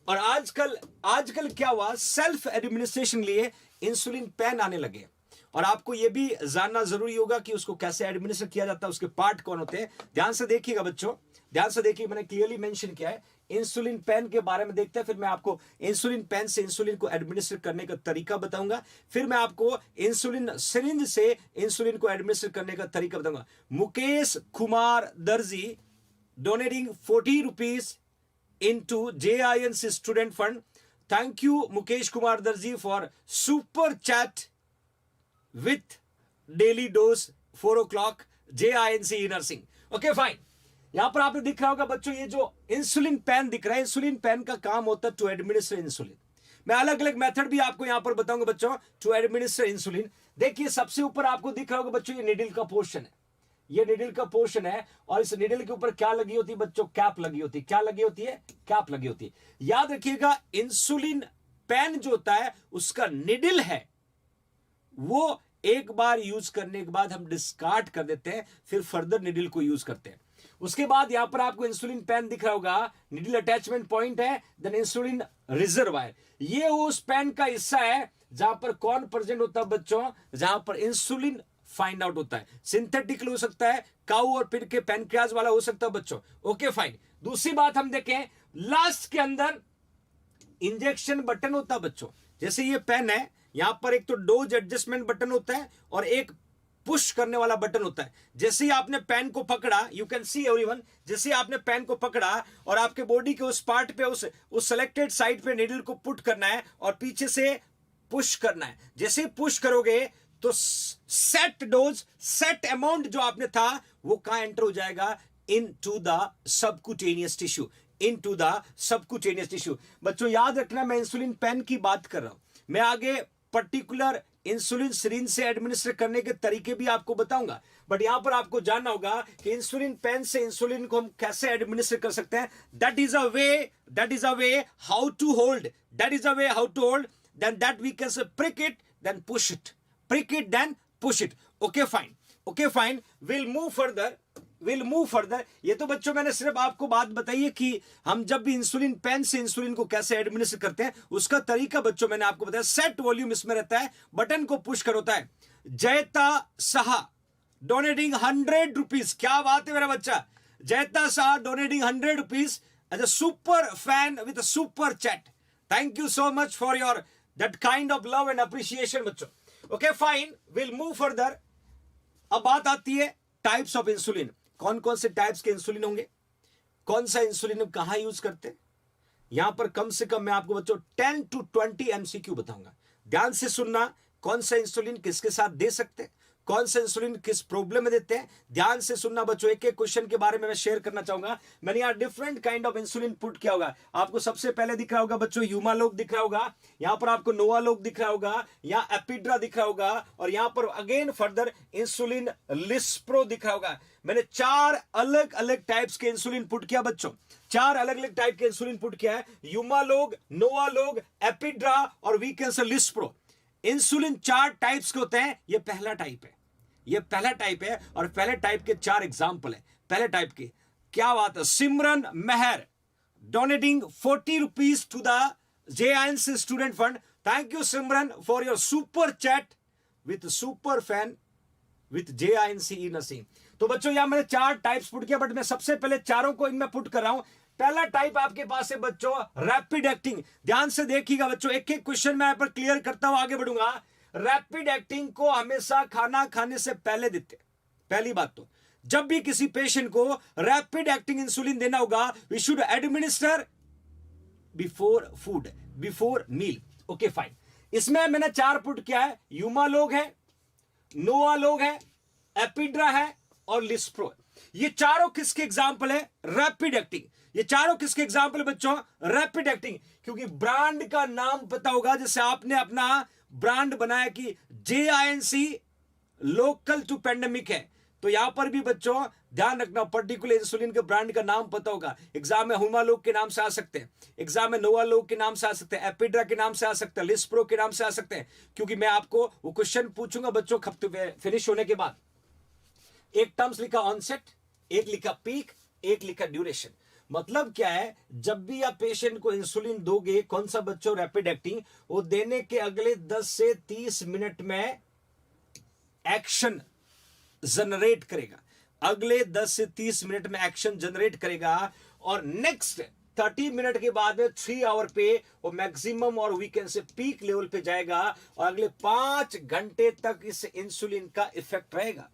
S1: और आजकल क्या हुआ, सेल्फ एडमिनिस्ट्रेशन लिए इंसुलिन पेन आने लगे। और आपको यह भी जानना जरूरी होगा कि उसको कैसे एडमिनिस्टर किया जाता है, उसके पार्ट कौन होते हैं। ध्यान से देखिएगा बच्चों, ध्यान से देखिए, मैंने क्लियरली मेंशन किया है। इंसुलिन पेन के बारे में देखते हैं, फिर मैं आपको इंसुलिन पेन से इंसुलिन को एडमिनिस्टर करने का तरीका बताऊंगा, फिर मैं आपको इंसुलिन सिरिंज से इंसुलिन को एडमिनिस्टर करने का तरीका बताऊंगा। मुकेश कुमार दर्जी donating 40 rupees into JINC student fund. Thank you Mukesh Kumar Darji for super chat with daily dose 4 o'clock JINC nursing. Okay fine. यहां पर आपने दिख रहा होगा बच्चों, ये जो इंसुलिन पेन दिख रहा है, इंसुलिन पेन का काम होता है टू एडमिनिस्टर इंसुलिन। मैं अलग अलग मेथड भी आपको यहां पर बताऊंगा बच्चों टू एडमिनिस्टर इंसुलिन। देखिए सबसे ऊपर आपको दिख रहा होगा बच्चों, ये निडल का पोर्शन है, ये निडल का पोर्शन है, और इस निडल के ऊपर क्या लगी होती है बच्चों, कैप लगी होती है। क्या लगी होती है? कैप लगी होती है। याद रखिएगा इंसुलिन पेन जो होता है उसका निडल है, वो एक बार यूज करने के बाद हम डिस्कार्ड कर देते हैं, फिर फर्दर निडल को यूज करते हैं। उसके बाद यहां पर आपको इंसुलिन पेन दिख रहा होगा, निडल अटैचमेंट पॉइंट है, देन इंसुलिन रिजर्वायर। ये उस पेन का हिस्सा है जहां पर कौन प्रेजेंट होता है बच्चों, जहां पर इंसुलिन फाइंड आउट होता है। सिंथेटिक हो सकता है, काऊ और फिर के पैनक्रियाज वाला हो सकता है बच्चों। Okay fine. दूसरी बात हम देखें, लास्ट के अंदर इंजेक्शन बटन होता है बच्चों। जैसे ये पेन है, यहां पर एक तो डोज एडजस्टमेंट बटन होता है और एक पुश करने वाला बटन होता है। जैसे ही आपने पेन को पकड़ा, यू कैन सी एवरीवन, जैसे आपने पेन को पकड़ा और आपके बॉडी के उस पार्ट पे, उस सेलेक्टेड साइड पे निडल को पुट करना है और पीछे से पुश करना है। जैसे ही पुश करोगे तो सेट डोज, सेट अमाउंट जो आपने था वो कहां एंटर हो जाएगा, into the subcutaneous tissue, into the subcutaneous tissue. बच्चों याद रखना, मैं इंसुलिन पेन की बात कर रहा हूं, मैं आगे पर्टिकुलर इंसुलिन सिरिंज से एडमिनिस्टर करने के तरीके भी आपको बताऊंगा, बट यहां पर आपको जानना होगा कि इंसुलिन पेन से इंसुलिन को हम कैसे एडमिनिस्टर कर सकते हैं। That is a way how to hold, that is a way how to hold, then that we can say prick it then push it, prick it then push it. Okay fine, we'll move further. ये तो बच्चों मैंने सिर्फ आपको बात बताई है कि हम जब भी इंसुलिन पेन से इंसुलिन को कैसे एडमिनिस्टर करते हैं उसका तरीका बच्चों मैंने आपको बताया। सेट वॉल्यूम इसमें रहता है, बटन को पुश कर होता है। जयता साहा डोनेटिंग 100 रुपीज, क्या बात है मेरा बच्चा। Jayita Saha donating 100 rupees as a super fan with a super chat. Thank you so much for your that kind of love and appreciation बच्चों। Okay fine, will move further. अब बात आती है टाइप्स ऑफ इंसुलिन। कौन कौन से टाइप्स के इंसुलिन होंगे, कौन सा इंसुलिन हम कहां यूज करते हैं। यहां पर कम से कम मैं आपको बच्चों 10 to 20 एमसीक्यू बताऊंगा। ध्यान से सुनना, कौन सा इंसुलिन किसके साथ दे सकते हैं, कौन सा इंसुलिन किस प्रॉब्लम में देते हैं। ध्यान से सुनना बच्चों, एक एक क्वेश्चन के बारे में मैं शेयर करना चाहूंगा। मैंने यहाँ different kind of insulin put किया होगा। आपको सबसे पहले दिख रहा होगा बच्चों ह्यूमालोग दिख रहा होगा, यहाँ पर आपको नोवालोग दिख रहा होगा, यहाँ एपिड्रा दिख रहा होगा, और यहाँ पर अगेन फर्दर इंसुलिन लिस्प्रो दिख रहा होगा। मैंने 4 अलग अलग टाइप्स के इंसुलिन पुट किया बच्चों, 4 अलग अलग टाइप के इंसुलिन पुट किया है। ह्यूमालोग, नोवालोग, एपिड्रा और we can say lispro. Insulin 4 types के होते हैं। ये पहला टाइप है, ये पहला टाइप है, और पहले टाइप के 4 एग्जाम्पल है। पहले टाइप के क्या बात है। Simran Mehar donating 40 rupees to the JINC student fund. Thank you Simran for your super chat with super fan with JINC nursing. तो बच्चों यहां मैंने 4 टाइप्स पुट किया, बट मैं सबसे पहले चारों को इनमें पुट कर रहा हूं। पहला टाइप आपके पास है बच्चों रैपिड एक्टिंग। ध्यान से देखिएगा बच्चों, एक एक क्वेश्चन मैं यहां पर क्लियर करता हूं, आगे बढ़ूंगा। रैपिड एक्टिंग को हमेशा खाना खाने से पहले देते। पहली बात तो जब भी किसी पेशेंट को रैपिड एक्टिंग इंसुलिन देना होगा, we should administer before food, before meal. Okay fine, इसमें मैंने 4 पुट किया है। ह्यूमालोग है, नोवालोग है, एपिड्रा है और लिस्प्रो। ये चारों किसके एग्जाम्पल है? Rapid acting. ये चारों किसके एग्जाम्पल है बच्चों? Rapid acting. क्योंकि ब्रांड का नाम पता होगा, जैसे आपने अपना ब्रांड बनाया कि JINC लोकल टू पेंडेमिक है, तो यहां पर भी बच्चों ध्यान रखना, पर्टिकुलर इंसुलिन के ब्रांड का नाम पता होगा। एग्जाम में ह्यूमालोग के नाम से आ सकते हैं, एग्जाम में नोवालोग के नाम से आ सकते हैं, एपिड्रा के नाम से आ सकते हैं, लिस्प्रो के नाम से आ सकते हैं। क्योंकि मैं आपको वो क्वेश्चन पूछूंगा बच्चों फिनिश होने के बाद। एक टर्म्स लिखा ऑनसेट, एक लिखा पीक, एक लिखा ड्यूरेशन। मतलब क्या है, जब भी आप पेशेंट को इंसुलिन दोगे, कौन सा बच्चों रैपिड एक्टिंग, वो देने के अगले 10 से 30 मिनट में एक्शन जनरेट करेगा, अगले 10 से 30 मिनट में एक्शन जनरेट करेगा, और नेक्स्ट 30 मिनट के बाद में 3 आवर पे वो मैक्सिमम और वीकेंड से पीक लेवल पे जाएगा, और अगले 5 घंटे तक इस इंसुलिन का इफेक्ट रहेगा।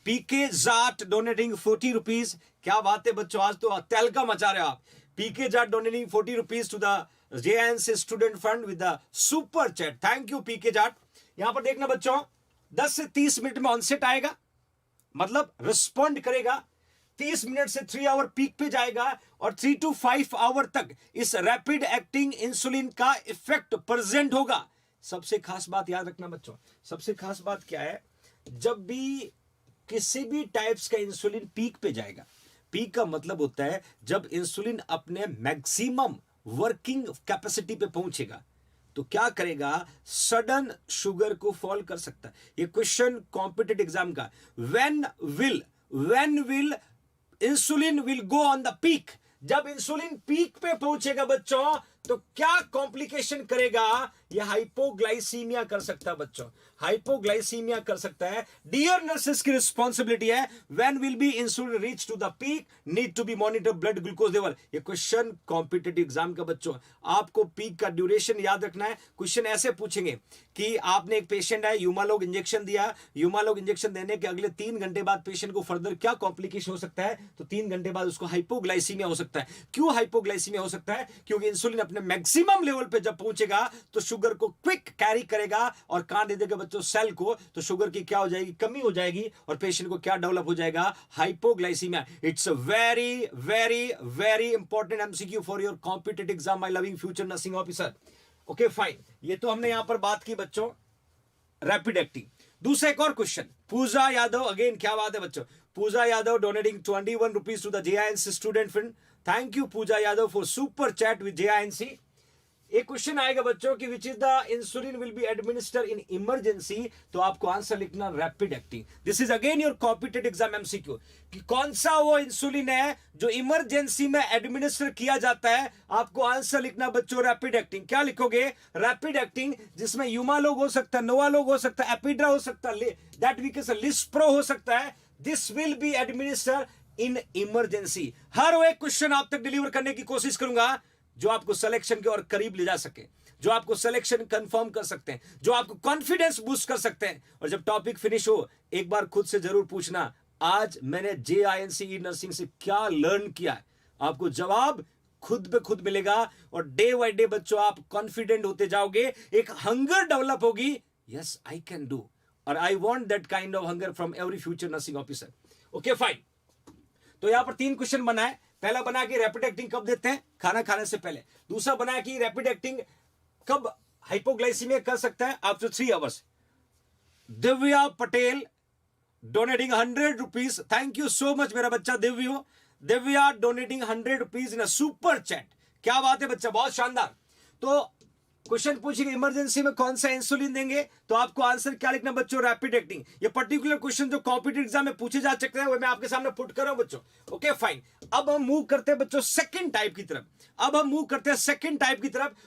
S1: पीके जाट डोनेटिंग 40 रुपीज। क्या बात है बच्चों, आज तो तहलका मचा रहे हो आप। PK Jat donating 40 rupees to the JNC student fund with the super chat. Thank you PK Jat. यहां पर देखना बच्चों, 10 से 30 मिनट में ऑनसेट आएगा, मतलब रिस्पॉन्ड करेगा, 30 मिनट से 3 आवर पीक पे जाएगा, और 3 to 5 आवर तक इस रैपिड एक्टिंग इंसुलिन का इफेक्ट प्रेजेंट होगा। सबसे खास बात याद रखना बच्चों, सबसे खास बात क्या है, जब भी किसी भी टाइप्स का इंसुलिन पीक पे जाएगा, पीक का मतलब होता है जब इंसुलिन अपने मैक्सिमम वर्किंग कैपेसिटी पे पहुंचेगा, तो क्या करेगा, सडन शुगर को फॉल कर सकता है। ये क्वेश्चन कॉम्पिटिटिव एग्जाम का, when will insulin will go on the peak. जब इंसुलिन पीक पे पहुंचेगा बच्चों, तो क्या कॉम्प्लिकेशन करेगा, ये हाइपोग्लाइसीमिया कर सकता है बच्चों, हाइपोग्लाइसीमिया कर सकता है। डियर नर्सेस की रिस्पॉन्सिबिलिटी है, when will be insulin reach to the peak, need to be monitor blood glucose level. ये क्वेश्चन कॉम्पिटिटिव एग्जाम का बच्चों, आपको पीक का ड्यूरेशन याद रखना है। क्वेश्चन ऐसे पूछेंगे कि आपने एक पेशेंट है, यूमालोग इंजेक्शन दिया, यूमालोग इंजेक्शन देने के अगले 3 घंटे बाद पेशेंट को फर्दर क्या कॉम्प्लिकेशन हो सकता है, तो 3 घंटे बाद उसको हाइपोग्लाइसीमिया हो सकता है। क्यों हाइपोग्लाइसीमिया हो सकता है, क्योंकि इंसुलिन अपने मैक्सिमम लेवल पे जब पहुंचेगा तो शुगर को क्विक कैरी करेगा और कहां दे देगा बच्चों, सेल को, तो शुगर की क्या हो जाएगी, कमी हो जाएगी, और पेशेंट को क्या डेवलप हो जाएगा, hypoglycaemia. It's a very very very important MCQ for your competitive exam, my loving future nursing officer. Okay fine, ये तो हमने यहां पर बात की बच्चों रैपिड एक्टिंग। दूसरा एक और क्वेश्चन, पूजा यादव, अगेन क्या बात है बच्चों, Pooja Yadav donating 21 rupees to the JINC student fund. Thank you Pooja Yadav for super chat with JINC। एक क्वेश्चन आएगा बच्चों कि which is the insulin will be administer in emergency, तो आपको आंसर लिखना rapid acting. This is again your competitive exam MCQ, कि कौन सा वो इंसुलिन है जो इमरजेंसी में एडमिनिस्टर किया जाता है। आपको आंसर लिखना बच्चों रैपिड एक्टिंग। क्या लिखोगे, रैपिड एक्टिंग, जिसमें यूमालोग हो सकता है, नोवालोग हो सकता है, एपिड्रा हो सकता है, that we can say lispro हो सकता है। This will be administer in emergency. हर वो एक क्वेश्चन आप तक डिलीवर करने की कोशिश करूंगा जो आपको सिलेक्शन के और करीब ले जा सके, जो आपको सिलेक्शन कंफर्म कर सकते हैं, जो आपको कॉन्फिडेंस बूस्ट कर सकते हैं। और जब टॉपिक फिनिश हो, एक बार खुद से जरूर पूछना, आज मैंने JINC नर्सिंग से क्या लर्न किया है। आपको जवाब खुद पे खुद मिलेगा, और डे बाय डे बच्चों आप कॉन्फिडेंट होते जाओगे, एक हंगर डेवलप होगी, यस आई कैन डू, और I want that kind of hunger from every future nursing officer. Okay fine, तो यहां पर 3 क्वेश्चन बना है। पहला बना कि रैपिड एक्टिंग कब देते हैं, खाना खाने से पहले। दूसरा बना कि रैपिड एक्टिंग कब हाइपोग्लाइसीमिया कर सकता है, after 3 hours. Divya Patel donating 100 rupees, thank you so much मेरा बच्चा Divya donating 100 rupees in a super chat. क्या बात है बच्चा, बहुत शानदार। तो क्वेश्चन पूछेंगे इमरजेंसी में कौन सा इंसुलिन देंगे, तो आपको आंसर क्या लिखना बच्चों, रैपिड एक्टिंग। ये पर्टिकुलर क्वेश्चन जो कॉम्पिटिटिव एग्जाम में पूछे जा सकते हैं, वो मैं आपके सामने पुट कर रहा हूं बच्चों। ओके फाइन, अब हम मूव करते हैं बच्चों सेकंड टाइप की तरफ।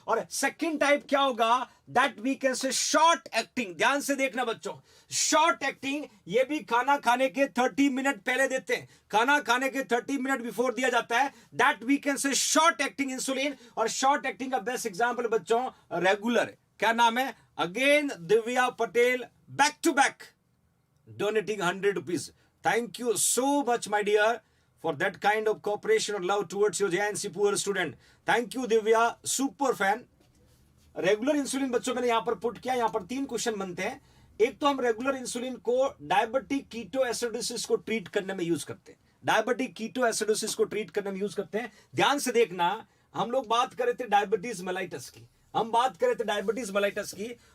S1: और सेकंड टाइप क्या होगा, that we can say short acting. ध्यान से देखना बच्चों, शॉर्ट एक्टिंग ये भी खाना खाने के 30 मिनट पहले देते हैं, खाना खाने के 30 मिनट बिफोर दिया जाता है। That we can say short acting insulin. और शॉर्ट एक्टिंग का बेस्ट एग्जांपल बच्चों रेगुलर, क्या नाम है, again Divya Patel, back to back donating 100 rupees. Thank you so much my dear for that kind of cooperation or love towards your JINC poor student. Thank you Divya, super fan. Regular insulin बच्चों मैंने यहां पर पुट किया। यहां पर 3 क्वेश्चन बनते हैं। एक तो हम रेगुलर इंसुलिन को डायबिटिक कीटोएसिडोसिस को ट्रीट करने में यूज करते हैं, डायबिटिक कीटोएसिडोसिस को ट्रीट करने में यूज करते हैं। ध्यान से देखना, हम लोग बात कर रहे थे डायबिटीज मेलाइटस की,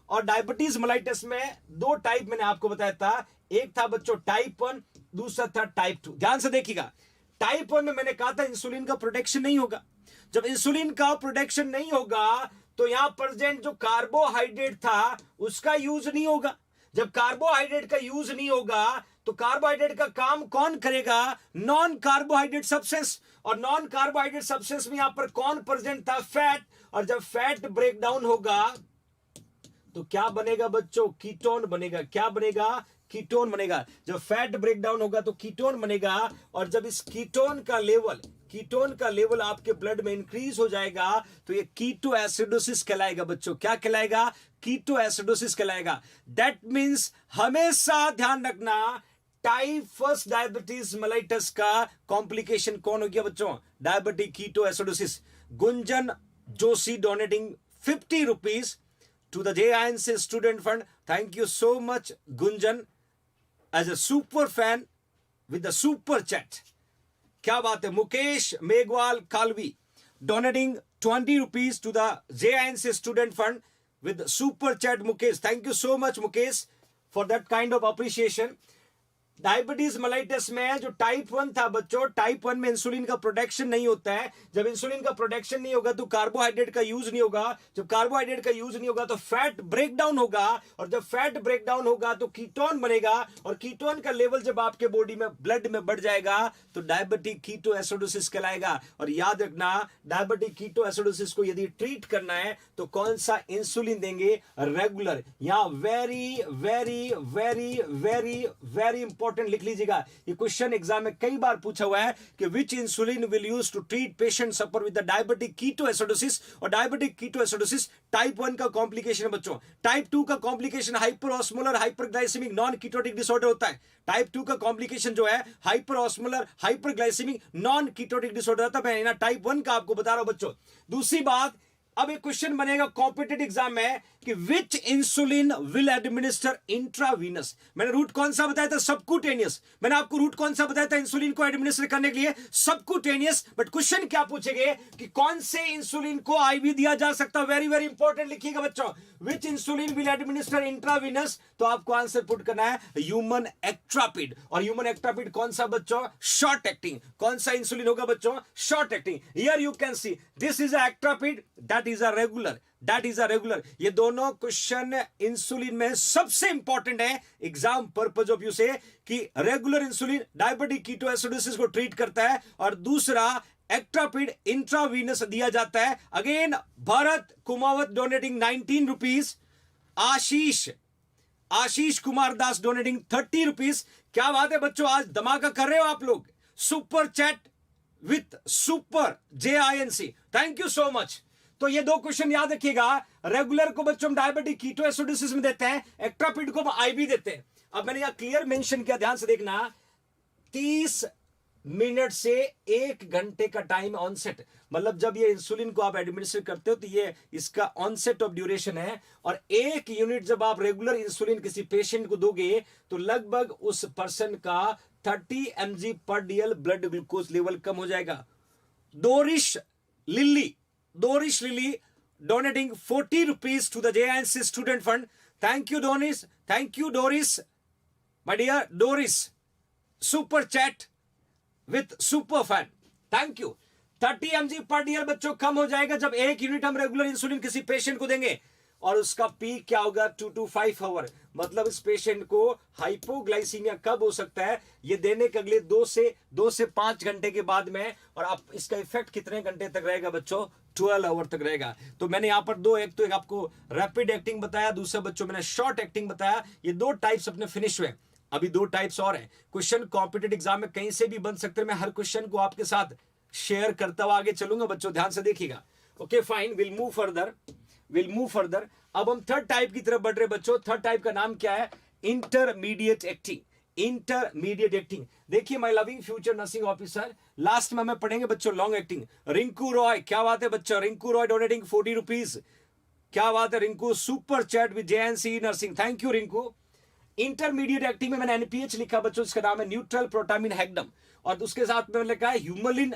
S1: और डायबिटीज मेलाइटस में 2 टाइप मैंने आपको बताया था। एक था बच्चों टाइप 1, दूसरा था टाइप 2। ध्यान से देखिएगा, टाइप 1 में मैंने कहा था इंसुलिन का प्रोटेक्शन नहीं होगा। जब इंसुलिन का प्रोटेक्शन नहीं होगा तो यहां प्रेजेंट जो कार्बोहाइड्रेट था उसका यूज नहीं होगा। जब कार्बोहाइड्रेट का यूज नहीं होगा तो कार्बोहाइड्रेट का काम कौन करेगा, नॉन कार्बोहाइड्रेट सब्सटेंस। और नॉन कार्बोहाइड्रेट सब्सटेंस में यहां पर कौन प्रेजेंट था, फैट। और जब फैट ब्रेक डाउन होगा तो क्या बनेगा बच्चों, कीटोन बनेगा। क्या बनेगा, कीटोन बनेगा। जब फैट ब्रेक डाउन होगा तो कीटोन बनेगा, और जब इस कीटोन का लेवल आपके ब्लड में इंक्रीज हो जाएगा तो ये कीटो एसिडोसिस कहलाएगा बच्चों। क्या कहलाएगा? कीटो एसिडोसिस कहलाएगा। दैट मींस हमेशा ध्यान रखना, टाइप फर्स्ट डायबिटीज मेलाइटस का कॉम्प्लिकेशन कौन हो गया बच्चों? Diabetic keto acidosis. Gunjan Joshi donating 50 rupees to the JINC student fund. Thank you so much, Gunjan, as a super fan with the super chat. क्या बात है? Mukesh Meghwal Kalvi donating 20 rupees to the JINC student fund with super chat. Mukesh, thank you so much, Mukesh, for that kind of appreciation. Diabetes mellitus में जो टाइप 1 था बच्चों, टाइप 1 में इंसुलिन का प्रोडक्शन नहीं होता है। जब इंसुलिन का प्रोडक्शन नहीं होगा तो कार्बोहाइड्रेट का यूज नहीं होगा। जब कार्बोहाइड्रेट का यूज नहीं होगा तो फैट ब्रेक डाउन होगा, और जब फैट ब्रेक डाउन होगा तो कीटोन बनेगा, और कीटोन का लेवल जब आपके बॉडी में ब्लड में बढ़ जाएगा तो डायबिटिक कीटो एसिडोसिस कहलाएगा। और याद रखना, डायबिटिक कीटो एसिडोसिस को यदि ट्रीट करना है तो कौन सा इंसुलिन देंगे? रेगुलर। यहां very very very very very important लिख लीजिएगा, ये क्वेश्चन एग्जाम में कई बार पूछा हुआ है कि which insulin will use to treat patient suffer with the diabetic keto acidosis. और डायबिटिक कीटो एसिडोसिस टाइप 1 का कॉम्प्लिकेशन है बच्चों। टाइप 2 का complication hyperosmolar hyperglycaemic non ketotic disorder होता है। टाइप 2 का कॉम्प्लिकेशन जो है hyperosmolar hyperglycaemic non ketotic disorder होता है। मैं टाइप 1 का आपको बता रहा हूं बच्चों। दूसरी बात, अब एक क्वेश्चन बनेगा कॉम्पिटिटिव एग्जाम में कि which insulin will administer intravenous. मैंने रूट कौन सा बताया था? सबक्यूटेनियस। मैंने आपको रूट कौन सा बताया था इंसुलिन को एडमिनिस्टर करने के लिए? सबक्यूटेनियस। बट क्वेश्चन क्या पूछेंगे कि कौन से इंसुलिन को आईवी दिया जा सकता है? वेरी वेरी इंपॉर्टेंट लिखिएगा बच्चों, विच इंसुलिन विल एडमिनिस्टर इंट्रावीनस। तो आपको आंसर पुट करना है ह्यूमन एक्ट्रापिड। और ह्यूमन एक्ट्रापिड कौन सा बच्चों? Short acting. कौन सा इंसुलिन होगा बच्चों? Short acting. Here you can see this is a Actrapid, that is a regular, that is a regular. ये दोनों क्वेश्चन इंसुलिन में सबसे इंपॉर्टेंट है एग्जाम पर्पज ऑफ व्यू से, कि regular insulin diabetic keto acidosis को ट्रीट करता है, और दूसरा एक्ट्रापिड इंट्रावीनस दिया जाता है। Again Bharat Kumawat donating 19 rupees. Ashish Kumar Das donating 30 rupees. क्या बात है बच्चों, आज धमाका कर रहे हो आप लोग। Super chat with super JINC, thank you so much. तो ये दो क्वेश्चन याद रखिएगा, रेगुलर को बच्चों हम डायबिटिक कीटो एसिडोसिस में देते हैं, एक्ट्रापिड को हम आईवी देते हैं। अब मैंने यहां क्लियर मेंशन किया, ध्यान से देखना, 30 मिनट से 1 घंटे का टाइम ऑनसेट, मतलब जब ये इंसुलिन को आप एडमिनिस्टर करते हो तो ये इसका ऑनसेट ऑफ ड्यूरेशन है। और 1 यूनिट जब आप रेगुलर इंसुलिन किसी पेशेंट को दोगे तो लगभग उस पर्सन का 30 mg पर DL ब्लड ग्लूकोज लेवल कम हो जाएगा। डोरिश lily donating 40 rupees to the JINC student fund. Thank you, Doris. Thank you, Doris. My dear Doris. Super chat with super fan. Thank you. 30 mg पर DL बच्चों कम हो जाएगा जब 1 यूनिट हम रेगुलर इंसुलिन किसी पेशेंट को देंगे, और उसका पीक क्या होगा? 2 to 5 आवर। मतलब इस पेशेंट को हाइपोग्लाइसीमिया कब हो सकता है? ये देने के अगले 2 से 5 घंटे के बाद में। और आप इसका इफेक्ट कितने घंटे तक रहेगा बच्चों? 12 आवर तक रहेगा। तो मैंने यहां पर दो, एक तो एक आपको रैपिड एक्टिंग बताया, दूसरा बच्चों मैंने शॉर्ट एक्टिंग बताया। ये 2 टाइप्स अपने फिनिश हुए, अभी 2 टाइप्स और हैं। क्वेश्चन कॉम्पिटिटिव एग्जाम में कहीं से भी बन सकते हैं। मैं हर क्वेश्चन को आपके साथ शेयर करता हुआ आगे चलूंगा बच्चों, ध्यान से देखिएगा। Okay fine, will move further. अब हम थर्ड टाइप की तरफ बढ़ रहे बच्चों। थर्ड टाइप का नाम क्या है? Intermediate acting. देखिए my loving future nursing officer, last में हमें पढ़ेंगे बच्चों लॉन्ग एक्टिंग। रिंकू रॉय, क्या बात है बच्चों, रिंकू रॉय डोनेटिंग 40 रुपीज। क्या बात है Rinku, super chat with JNC nursing, thank you Rinku. Intermediate acting में मैंने NPH लिखा बच्चों, इसका नाम है न्यूट्रल प्रोटामिन हैगडम, और उसके साथ में लिखा है ह्यूमलिन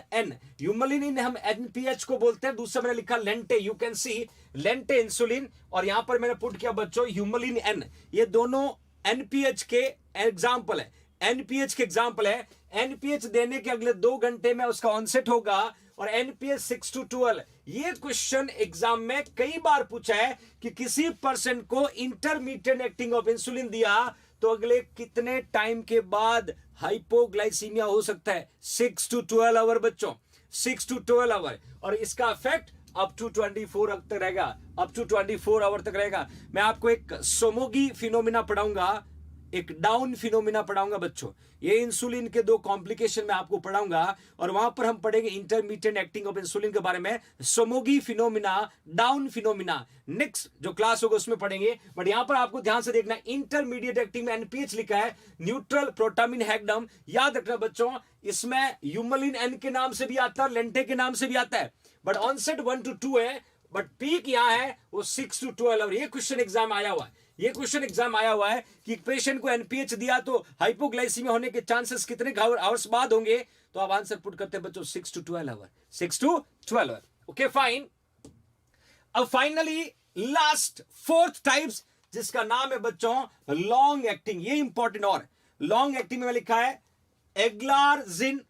S1: इन हम NPH को बोलते हैं। दूसरा मैंने लिखा लेंटे, यू कैन सी लेंटे इंसुलिन, और यहां पर मैंने पुट किया बच्चों ह्यूमलिन N। ये दोनों NPH के एग्जाम्पल है। NPH देने के अगले 2 घंटे में उसका ऑनसेट होगा, और NPH 6 to 12। ये क्वेश्चन एग्जाम में कई बार पूछा है कि किसी पर्सन को इंटरमीडिएट एक्टिंग ऑफ इंसुलिन दिया तो अगले कितने टाइम के बाद हाइपोग्लाइसीमिया हो सकता है? 6 to 12 आवर बच्चों, 6 to 12 आवर। और इसका इफेक्ट अप टू 24 तक रहेगा, अप टू 24 आवर तक रहेगा। मैं आपको एक सोमोगी फिनोमिना पढ़ाऊंगा, एक डाउन फिनोमिना पढ़ाऊंगा बच्चों। ये इंसुलिन के दो कॉम्प्लिकेशन में आपको पढ़ाऊंगा और वहां पर हम पढ़ेंगे इंटरमीडिएट एक्टिंग ऑफ इंसुलिन के बारे में, सोमोगी फिनोमिना, डाउन फिनोमिना, नेक्स्ट जो क्लास होगा उसमें पढ़ेंगे। बट यहां पर आपको ध्यान से देखना, इंटरमीडिएट एक्टिंग में एनपीएच लिखा है, न्यूट्रल प्रोटामिन हैगडम, याद रखना बच्चों। इसमें यूमलिन एन के नाम से भी आता है, लेंटे के नाम से भी आता है, बट ऑनसेट 1 to 2 है, बट पीक यहां है वो 6 to 12। और ये क्वेश्चन एग्जाम आया हुआ है, ये क्वेश्चन एग्जाम आया हुआ है कि पेशेंट को एनपीएच दिया तो हाइपोग्लाइसीमिया होने के चांसेस कितने आवर्स बाद होंगे, तो आप आंसर पुट करते हैं बच्चों 6 to 12 hour, 6 to 12 hour. Okay fine. अब फाइनली लास्ट फोर्थ टाइप्स, जिसका नाम है बच्चों लॉन्ग एक्टिंग। ये इंपॉर्टेंट, और लॉन्ग एक्टिंग में लिखा है एग्लार्जिन,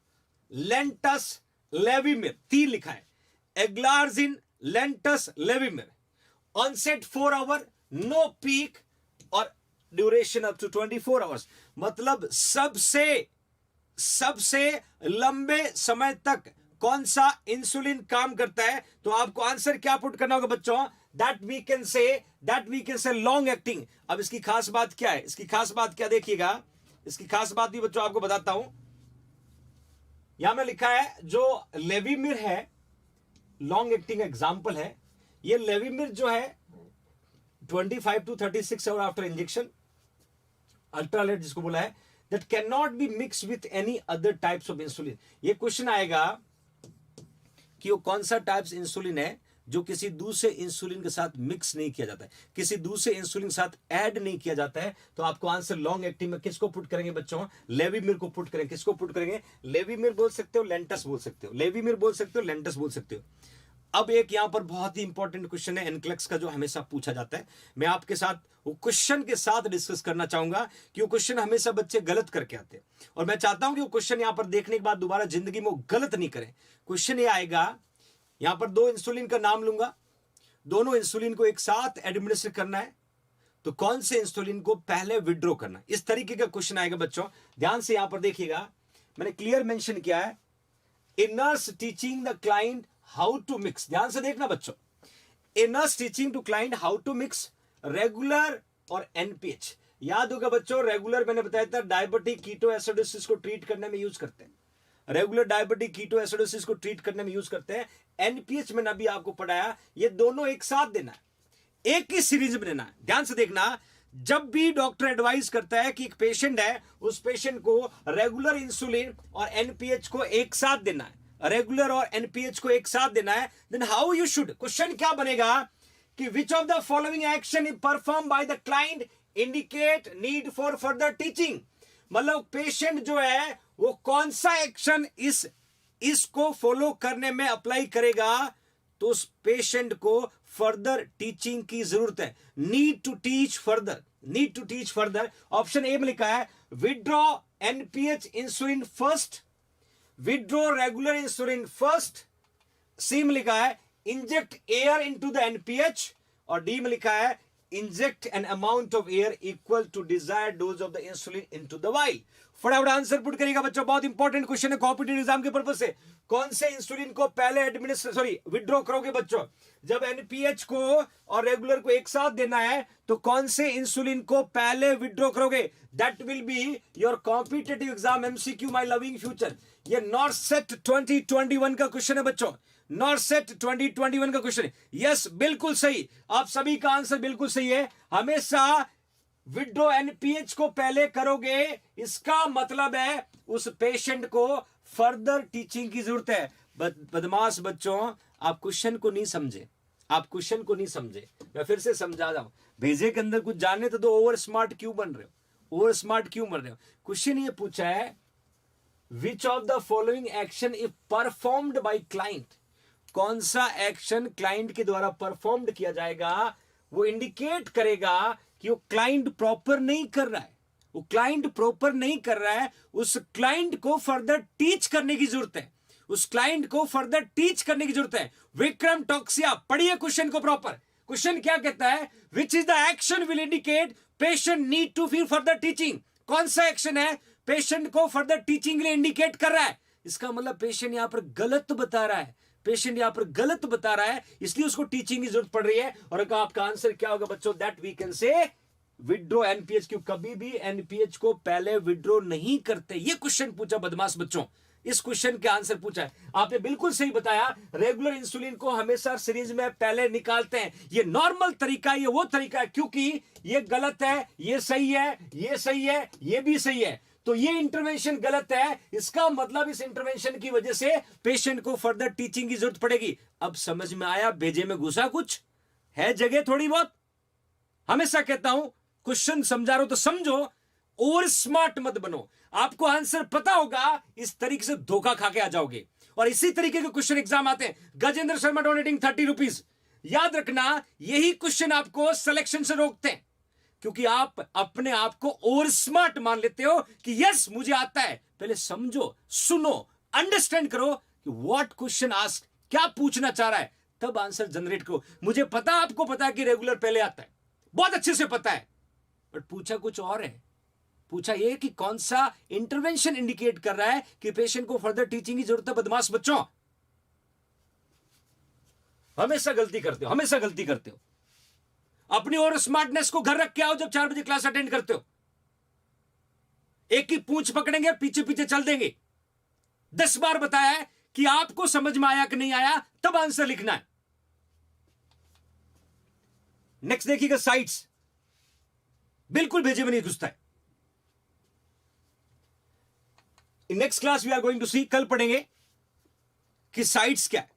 S1: लेंटस, लेविमिर, 3 लिखा है, glargine, Lantus, Levemir. Onset 4 hour, no peak और ड्यूरेशन अप टू 24 आवर्स। मतलब सबसे लंबे समय तक कौन सा इंसुलिन काम करता है, तो आपको आंसर क्या पुट करना होगा बच्चों, that we can say long acting. अब इसकी खास बात क्या है, इसकी खास बात क्या देखिएगा, इसकी खास बात भी बच्चों आपको बताता हूं। यहां में लिखा है जो लेविमिर है, लॉन्ग एक्टिंग एग्जाम्पल है। ये लेविमिर जो है 25 to 36 आवर आफ्टर इंजेक्शन, अल्ट्रालेट जिसको बोला है, that can not be mix with any other types of insulin. ये क्वेश्चन आएगा कि वो कौन सा टाइप्स इंसुलिन है जो किसी दूसरे इंसुलिन के साथ मिक्स नहीं किया जाता है, किसी दूसरे इंसुलिन के साथ ऐड नहीं किया जाता है। तो आपको आंसर लॉन्ग एक्टिंग में किसको पुट करेंगे बच्चों, लेविमिर को पुट करेंगे। किसको पुट करेंगे, लेविमिर बोल सकते हो, लेंटस बोल सकते हो, लेविमिर बोल सकते हो, लेंटस बोल सकते हो। अब एक यहां पर बहुत ही इंपॉर्टेंट क्वेश्चन है एनक्लेक्स का, जो हमेशा पूछा जाता है। मैं आपके साथ वो क्वेश्चन के साथ डिस्कस करना चाहूंगा कि वो क्वेश्चन हमेशा बच्चे गलत करके आते हैं, और मैं चाहता हूं कि वो क्वेश्चन यहां पर देखने के बाद दोबारा जिंदगी में वो गलत नहीं करें। क्वेश्चन ये आएगा, यहां पर 2 इंसुलिन का नाम लूंगा, दोनों इंसुलिन को एक साथ एडमिनिस्टर करना है, तो कौन से इंसुलिन को पहले विड्रॉ करना, इस तरीके का क्वेश्चन आएगा बच्चों। ध्यान से यहां पर देखिएगा, मैंने क्लियर मेंशन किया है, a nurse teaching the client how to mix. ध्यान से देखना बच्चों, a nurse teaching to client how to mix regular और एनपीएच। याद होगा बच्चों, रेगुलर मैंने बताया था डायबिटिक कीटो एसिडोसिस को ट्रीट करने में यूज करते हैं, रेगुलर डायबिटिक कीटो एसिडोसिस को ट्रीट करने में यूज करते हैं। एनपीएच मैंने अभी आपको पढ़ाया, ये दोनों एक साथ देना है, एक ही सीरीज में देना है। ध्यान से देखना, जब भी डॉक्टर एडवाइस करता है कि एक पेशेंट है, उस पेशेंट को रेगुलर इंसुलिन और एनपीएच को एक साथ देना है, रेगुलर और एनपीएच को एक साथ देना है, then how you should, question क्या बनेगा कि which of the following action is perform by the client indicate need for further teaching. मतलब पेशेंट जो है वो कौन सा एक्शन इसको फॉलो करने में अप्लाई करेगा, तो उस पेशेंट को फर्दर टीचिंग की जरूरत है, need to teach further, need to teach further. Option A में लिखा है withdraw NPH insulin first, withdraw regular insulin first. C में लिखा है inject air into the NPH, और डी में लिखा है inject an amount of air equal to desired dose of the insulin into the vial. फटाफट आंसर पुट करिएगा बच्चों, बहुत इंपॉर्टेंट क्वेश्चन है कॉम्पिटिटिव एग्जाम के पर्पज से। कौन से इंसुलिन को पहले विड्रॉ करोगे बच्चों, जब एनपीएच को और रेगुलर को एक साथ देना है, तो कौन से इंसुलिन को पहले विड्रॉ करोगे, that will be your competitive exam MCQ my loving future. ये नॉर्सेट 2021 का क्वेश्चन है बच्चों, नॉर्सेट 2021 का क्वेश्चन है। यस, बिल्कुल सही, आप सभी का आंसर बिल्कुल सही है। हमेशा विड्रॉ एनपीएच को पहले करोगे, इसका मतलब है उस पेशेंट को फर्दर टीचिंग की जरूरत है। बदमाश बच्चों, आप क्वेश्चन को नहीं समझे, आप क्वेश्चन को नहीं समझे। मैं फिर से समझा रहा हूं, भेजे के अंदर कुछ जानने तो दो, ओवर स्मार्ट क्यों बन रहे हो, ओवर स्मार्ट क्यों बन रहे हो। क्वेश्चन ये पूछा है विच of the following action if performed by client, कौन सा एक्शन क्लाइंट के द्वारा परफॉर्म्ड किया जाएगा, वो इंडिकेट करेगा कि वो क्लाइंट प्रॉपर नहीं कर रहा है, वो क्लाइंट प्रॉपर नहीं कर रहा है, उस क्लाइंट को फर्दर टीच करने की जरूरत है, उस क्लाइंट को फर्दर टीच करने की जरूरत है। विक्रम टॉक्सिया, पढ़िए क्वेश्चन को प्रॉपर। क्वेश्चन क्या कहता है, which is the action will indicate patient need to feel further teaching. कौन सा एक्शन है पेशेंट को फर्दर टीचिंग के लिए इंडिकेट कर रहा है। इसका मतलब पेशेंट यहां पर गलत बता रहा है, पेशेंट यहां पर गलत बता रहा है, इसलिए उसको टीचिंग की जरूरत पड़ रही है। और आपका आंसर क्या होगा बच्चों, that we can say withdraw NPH क्यों? कभी भी एनपीएच को पहले विड्रॉ नहीं करते। ये क्वेश्चन पूछा बदमाश बच्चों, इस क्वेश्चन के आंसर पूछा है आपने, बिल्कुल सही बताया। रेगुलर इंसुलिन को हमेशा सीरीज में पहले निकालते हैं, ये नॉर्मल तरीका है, ये वो तरीका है, क्योंकि ये गलत है, ये सही है, ये सही है, ये भी सही है, तो ये इंटरवेंशन गलत है, इसका मतलब इस इंटरवेंशन की वजह से पेशेंट को फर्दर टीचिंग की जरूरत पड़ेगी। अब समझ में आया, भेजे में घुसा कुछ है जगह थोड़ी बहुत। हमेशा कहता हूं क्वेश्चन समझा रहा हो तो समझो, और स्मार्ट मत बनो। आपको आंसर पता होगा, इस तरीके से धोखा खा के आ जाओगे। और इसी तरीके के क्वेश्चन एग्जाम आते हैं। Gajendra Sharma donating 30 rupees. याद रखना, यही क्वेश्चन आपको सिलेक्शन से रोकते हैं, क्योंकि आप अपने आप को और स्मार्ट मान लेते हो कि यस मुझे आता है। पहले समझो, सुनो, अंडरस्टैंड करो कि व्हाट क्वेश्चन आस्क, क्या पूछना चाह रहा है, तब आंसर जनरेट करो। मुझे पता, आपको पता है कि रेगुलर पहले आता है, बहुत अच्छे से पता है, बट पूछा कुछ और है। पूछा यह कि कौन सा इंटरवेंशन इंडिकेट कर रहा है कि पेशेंट को फर्दर टीचिंग की जरूरत है। बदमाश बच्चों, हमेशा गलती करते हो, हमेशा गलती करते हो। अपनी और स्मार्टनेस को घर रख के आओ जब 4 बजे क्लास अटेंड करते हो। एक की पूंछ पकड़ेंगे, पीछे पीछे चल देंगे। 10 बार बताया है कि आपको समझ में आया कि नहीं आया, तब आंसर लिखना है। नेक्स्ट देखिएगा, साइट्स बिल्कुल भेजे में नहीं घुसता है। In next class we are going to see, कल पढ़ेंगे कि साइट्स क्या है,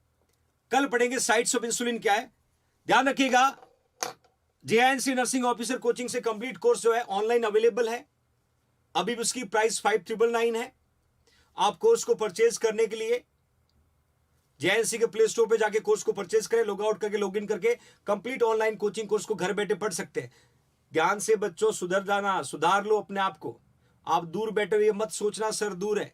S1: कल पढ़ेंगे साइट्स ऑफ इंसुलिन क्या है। ध्यान रखिएगा, जेएनसी नर्सिंग ऑफिसर कोचिंग से कंप्लीट कोर्स जो है ऑनलाइन अवेलेबल है। अभी भी उसकी प्राइस 5999 है। आप कोर्स को परचेज करने के लिए जेएनसी के प्ले स्टोर पे जाके कोर्स को परचेज करें, लॉग आउट करके, लॉग इन करके कंप्लीट ऑनलाइन कोचिंग कोर्स को घर बैठे पढ़ सकते हैं। ध्यान से बच्चों, सुधर जाना, सुधार लो अपने आप को। आप दूर बैठे हुए मत सोचना सर दूर है।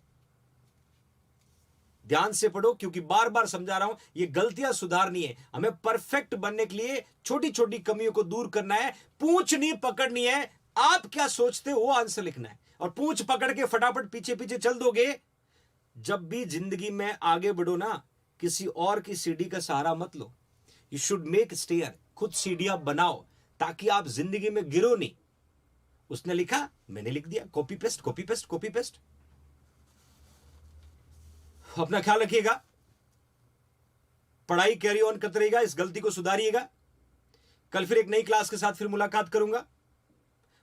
S1: ध्यान से पढ़ो, क्योंकि बार बार समझा रहा हूं, ये गलतियां सुधारनी है। हमें परफेक्ट बनने के लिए छोटी छोटी कमियों को दूर करना है। पूंछ नहीं पकड़नी है, आप क्या सोचते हो वो आंसर लिखना है। और पूंछ पकड़ के फटाफट पीछे पीछे चल दोगे, जब भी जिंदगी में आगे बढ़ो ना, किसी और की सीढ़ी का सहारा मत लो। यू शुड मेक स्टेयर, खुद सीढ़ियां बनाओ ताकि आप जिंदगी में गिरो नहीं। उसने लिखा, मैंने लिख दिया, copy paste, copy paste, copy paste. अपना ख्याल रखिएगा, पढ़ाई कैरी ऑन करते रहिएगा, इस गलती को सुधारिएगा। कल फिर एक नई क्लास के साथ फिर मुलाकात करूंगा।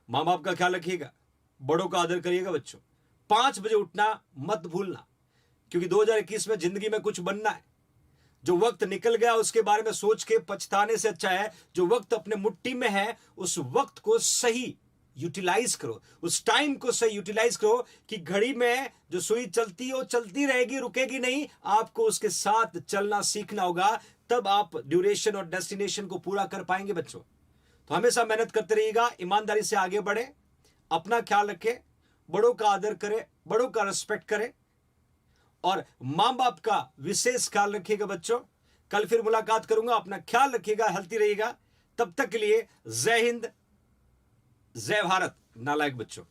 S1: मां बाप का ख्याल रखिएगा, बड़ों का आदर करिएगा। बच्चों 5 बजे उठना मत भूलना, क्योंकि 2021 में जिंदगी में कुछ बनना है। जो वक्त निकल गया उसके बारे में सोच के पछताने से अच्छा है जो वक्त अपने मुट्ठी में है उस वक्त को सही यूटिलाइज करो, उस टाइम को सही यूटिलाइज करो कि घड़ी में जो सुई चलती है वो चलती रहेगी, रुकेगी नहीं। आपको उसके साथ चलना सीखना होगा, तब आप ड्यूरेशन और डेस्टिनेशन को पूरा कर पाएंगे बच्चों। तो हमेशा मेहनत करते रहिएगा, ईमानदारी से आगे बढ़े, अपना ख्याल रखें, बड़ों का आदर करें, बड़ों का रिस्पेक्ट करें और मां बाप का विशेष ख्याल रखिएगा बच्चों। कल फिर मुलाकात करूंगा, अपना ख्याल रखिएगा, हेल्थी रहिएगा। तब तक के लिए जय हिंद, जय भारत। नालायक बच्चों।